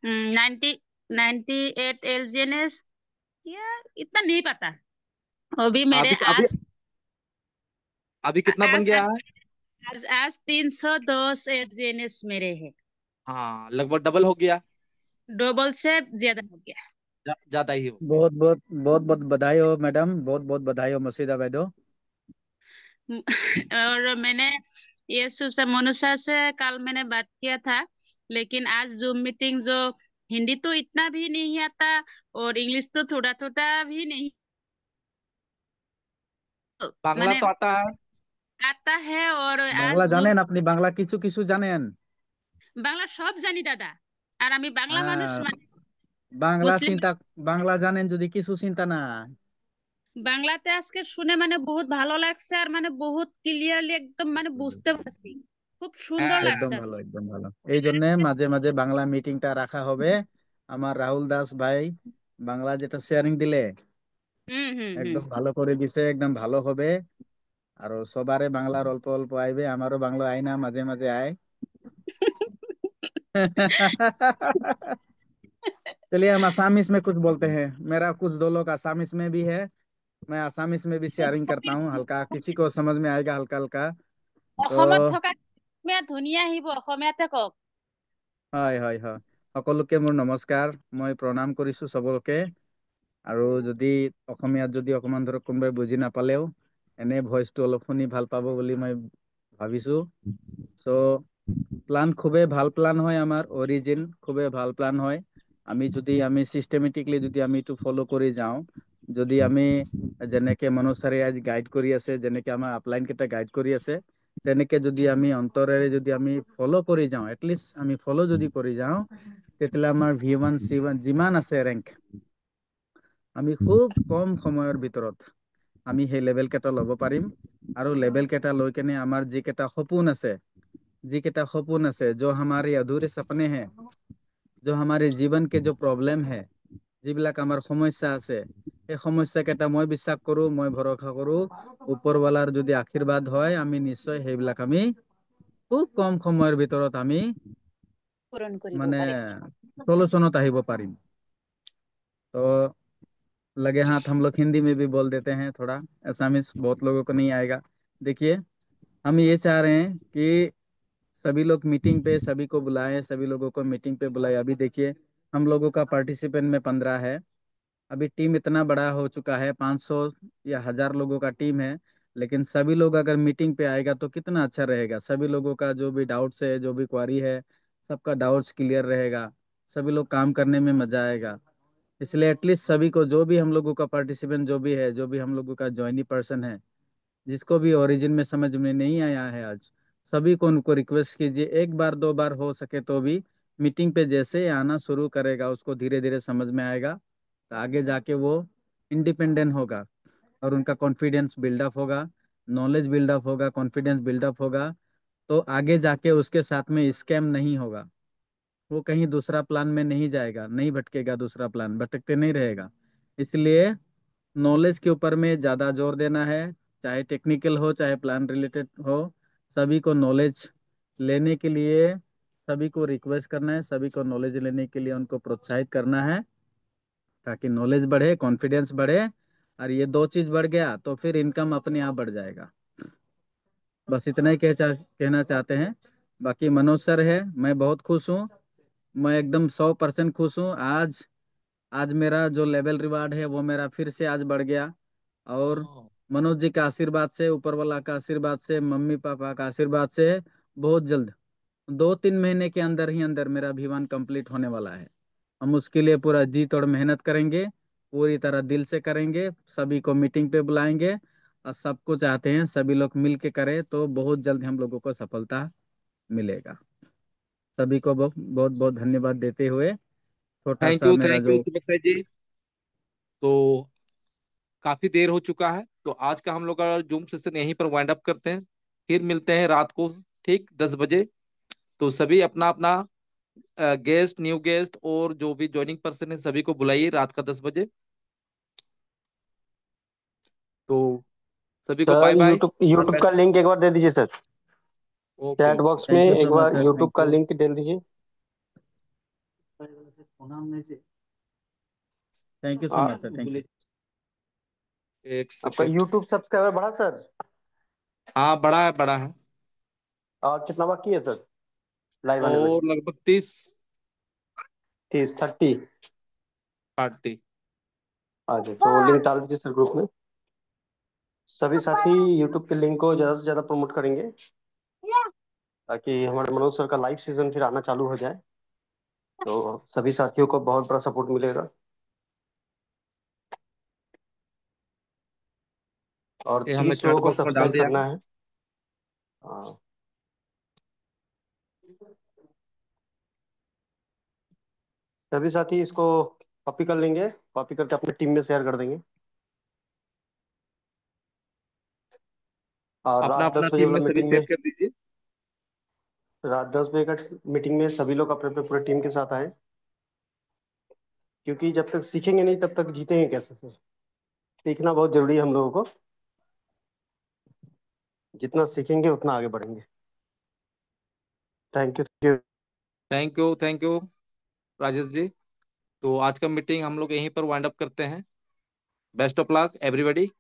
98 एलजीएनएस, या इतना नहीं पता। वो भी मेरे अभी अभी अभी कितना बन आज गया आज है? आज, आज 310 एलजीएनएस मेरे है। हाँ, लगभग डबल हो गया। डबल से ज्यादा हो गया। ज्यादा ही हो गया। बहुत बहुत बहुत बहुत बधाई हो मैडम, बहुत बहुत बधाई हो मसीदा मैडम। और मैंने ये से मनुषा से कल मैंने बात किया था। लेकिन आज जूम मीटिंग जो, हिंदी तो इतना भी नहीं आता और इंग्लिश तो थोड़ा थोड़ा भी नहीं, बांग्ला मैंने तो आता है? आता है। और বাংলা आज जूम জানেন আপনি? বাংলা কিছু কিছু জানেন? বাংলা সব জানি দাদা। আর আমি বাংলা মানুষ, হ্যাঁ, মানে বাংলা মুসলিম। চিন্তা, বাংলা জানেন যদি কিছু চিন্তা না। বাংলাতে আজকে শুনে মানে বহুত ভালো লাগছে, আর মানে বহুত ক্লিয়ারলি একদম মানে বুঝতে পারছি। খুব সুন্দর হ্যাঁ হ্যাঁ। একদম লাগছে। ভালো, একদম ভালো। এই জন্য মাঝে মাঝে বাংলা মিটিংটা রাখা হবে। আমার রাহুল দাস ভাই বাংলা যেটা শেয়ারিং দিলে হুম হুম হুম। একদম ভালো করে দিছে, একদম ভালো হবে। আর সবারে বাংলার অল্প অল্প আইবে, আমারও বাংলা আয় না, মাঝে মাঝে আয়। चलिए हम असामीस में कुछ बोलते हैं। मेरा कुछ दो लोग असामीस में भी है, मैं असामीस में भी शेयरिंग करता हूँ, हल्का किसी को समझ में आएगा हल्का हल्का। অসমত तो থকা অসমীয়া ধুনীয়া আহিব, অসমীয়াতে কওক। হয় হয় হয়, সকলোকে মোৰ নমস্কাৰ, মই প্ৰণাম কৰিছো সকলোকে। আৰু যদি অসমীয়াত যদি অকমান ধৰক কোনোবাই বুজি নাপালেও এনে ভইচটো অলপ শুনি ভাল পাব বুলি মই ভাবিছো। চ' প্ল্যান খুবেই ভাল প্ল্যান হয়, আমাৰ অৰিজিন খুবেই ভাল প্ল্যান হয়। আমি সিস্টেমেটিকলি যদি আমি এইটো ফলো কৰি যাওঁ, যদি আমি যেনেকে মনোজ ছাৰে আজি গাইড কৰি আছে, যেনেকে আমাৰ আপলাইন কেইটা গাইড কৰি আছে, তেনেকে যদি আমি অন্তৰেৰে যদি আমি ফলো কৰি যাওঁ, এটলিষ্ট আমি ফলো যদি কৰি যাওঁ, তেতিয়াহ'লে আমাৰ V1 C1 যিমান আছে ৰেংক, আমি খুব কম সময়ৰ ভিতৰত আমি সেই লেভেল কেইটা ল'ব পাৰিম। আৰু লেভেল কেইটা লৈ কেনে আমাৰ যিকেইটা সপোন আছে जो हमारे अधूरे सपने हैं, जो हमारे जीवन के जो प्रॉब्लम है, যিবিলাক আমাৰ সমস্যা আছে, এই সমস্যা কেইটা মই বিশ্বাস কৰো, মই ভৰসা কৰো, ওপৰৱালাৰ যদি আশীৰ্বাদ হয় আমি নিশ্চয় সেইবিলাক আমি খুব কম সময়ৰ ভিতৰত আমি পূৰণ কৰিব মানে পাৰিম। সলিউশনত আহিব পাৰিম। तो लगे हाथ हम लोग हिंदी में भी बोल देते हैं थोड़ा, असमिस बहुत लोगों को नहीं आएगा। देखिए, हम ये चाह रहे हैं कि सभी लोग मीटिंग पे सभी को बुलाएं, सभी लोगों को मीटिंग पे बुलाएं। अभी देखिए, हम लोगों का पार्टिसिपेंट में 15 है। अभी टीम इतना बड़ा हो चुका है, 500 या 1000 लोगों का टीम है। लेकिन सभी लोग अगर मीटिंग पे आएगा तो कितना अच्छा रहेगा। सभी लोगों का जो भी डाउट्स है, जो भी क्वारी है, सबका डाउट्स क्लियर रहेगा, सभी लोग काम करने में मजा आएगा। इसलिए एटलीस्ट सभी को, जो भी हम लोगों का पार्टिसिपेंट जो भी है, जो भी हम लोगों का ज्वाइनी पर्सन है, जिसको भी ओरिजिन में समझ में नहीं आया है आज, सभी को उनको रिक्वेस्ट कीजिए, एक बार दो बार हो सके तो भी मीटिंग पे जैसे आना शुरू करेगा उसको धीरे धीरे समझ में आएगा, तो आगे जाके वो इंडिपेंडेंट होगा और उनका कॉन्फिडेंस बिल्डअप होगा, नॉलेज बिल्डअप होगा, कॉन्फिडेंस बिल्डअप होगा। तो आगे जाके उसके साथ में स्कैम नहीं होगा, वो कहीं दूसरा प्लान में नहीं जाएगा, नहीं भटकेगा, दूसरा प्लान भटकते नहीं रहेगा। इसलिए नॉलेज के ऊपर में ज़्यादा जोर देना है, चाहे टेक्निकल हो चाहे प्लान रिलेटेड हो। सभी को नॉलेज लेने के लिए, सभी को रिक्वेस्ट करना है, सभी को नॉलेज लेने के लिए उनको प्रोत्साहित करना है, ताकि नॉलेज बढ़े, कॉन्फिडेंस बढ़े, और ये दो चीज़ बढ़ गया तो फिर इनकम अपने आप बढ़ जाएगा। बस इतना ही कहना चाहते हैं। बाकी मनोज सर है, मैं बहुत खुश हूँ, मैं एकदम 100% खुश हूँ। आज आज मेरा जो लेवल रिवार्ड है वो मेरा फिर से आज बढ़ गया। और मनोज जी का आशीर्वाद से, ऊपर वाला का आशीर्वाद से, मम्मी पापा का आशीर्वाद से, बहुत जल्द 2-3 महीने के अंदर ही अंदर मेरा V1 कंप्लीट होने वाला है। हम उसके लिए पूरा जी तोड़ मेहनत करेंगे, पूरी तरह दिल से करेंगे, सभी को मीटिंग पे बुलाएंगे, और सबको चाहते हैं सभी लोग मिल के करें तो बहुत जल्द हम लोगों को सफलता मिलेगा। सभी को बहुत बहुत बहुत धन्यवाद देते हुए छोटा सा मेरा थैंक यू जो सुबह जी। तो काफी देर हो चुका है, तो आज का हम लोग का जूम सेशन यहीं पर वाइंड अप करते हैं। फिर मिलते हैं रात को ठीक 10 बजे। तो सभी अपना अपना गेस्ट, न्यू गेस्ट और जो भी ज्वाइनिंग पर्सन है सभी को बुलाइए रात का 10 बजे। तो सभी को bye sir bye. YouTube YouTube का लिंक एक बार दे दीजिए sir. Okay chat okay. Box में थैंक यू एक सो मच बार सर, यूट्यूब थैंक का यू। लिंक दे दीजिए। Thank you so much sir, thank you. एक आपका सेकेंड। यूट्यूब सब्सक्राइबर बढ़ा सर? हाँ, बड़ा है बड़ा है। और कितना बाकी है सर लाइव आने में? और लगभग 30। 30, 30। पार्टी। अच्छा, तो लिंक डाल दीजिए सर ग्रुप में। सभी साथी यूट्यूब के लिंक को ज्यादा से ज्यादा प्रमोट करेंगे, ताकि हमारे मनोज सर का लाइव सीजन फिर आना चालू हो जाए, तो सभी साथियों को बहुत बड़ा सपोर्ट मिलेगा। और ये हमने 30 चैट लोगों को बॉक्स में डाल सब्सक्राइब दिया करना है। है। हाँ, सभी साथी इसको कॉपी कर लेंगे, कॉपी करके अपने टीम में शेयर कर देंगे। और अपना रात अपना 10 बजे टीम वाला में सभी मीटिंग में, शेयर कर दीजिए। रात 10 बजे का मीटिंग में सभी लोग अपने अपने पूरे टीम के साथ आए, क्योंकि जब तक सीखेंगे नहीं तब तक जीतेंगे कैसे सर। सीखना बहुत जरूरी है हम लोगों को, जितना सीखेंगे उतना आगे बढ़ेंगे। Thank you. Thank you Rajesh ji. तो आज का मीटिंग हम लोग यहीं पर वाइंड अप करते हैं। Best of luck everybody.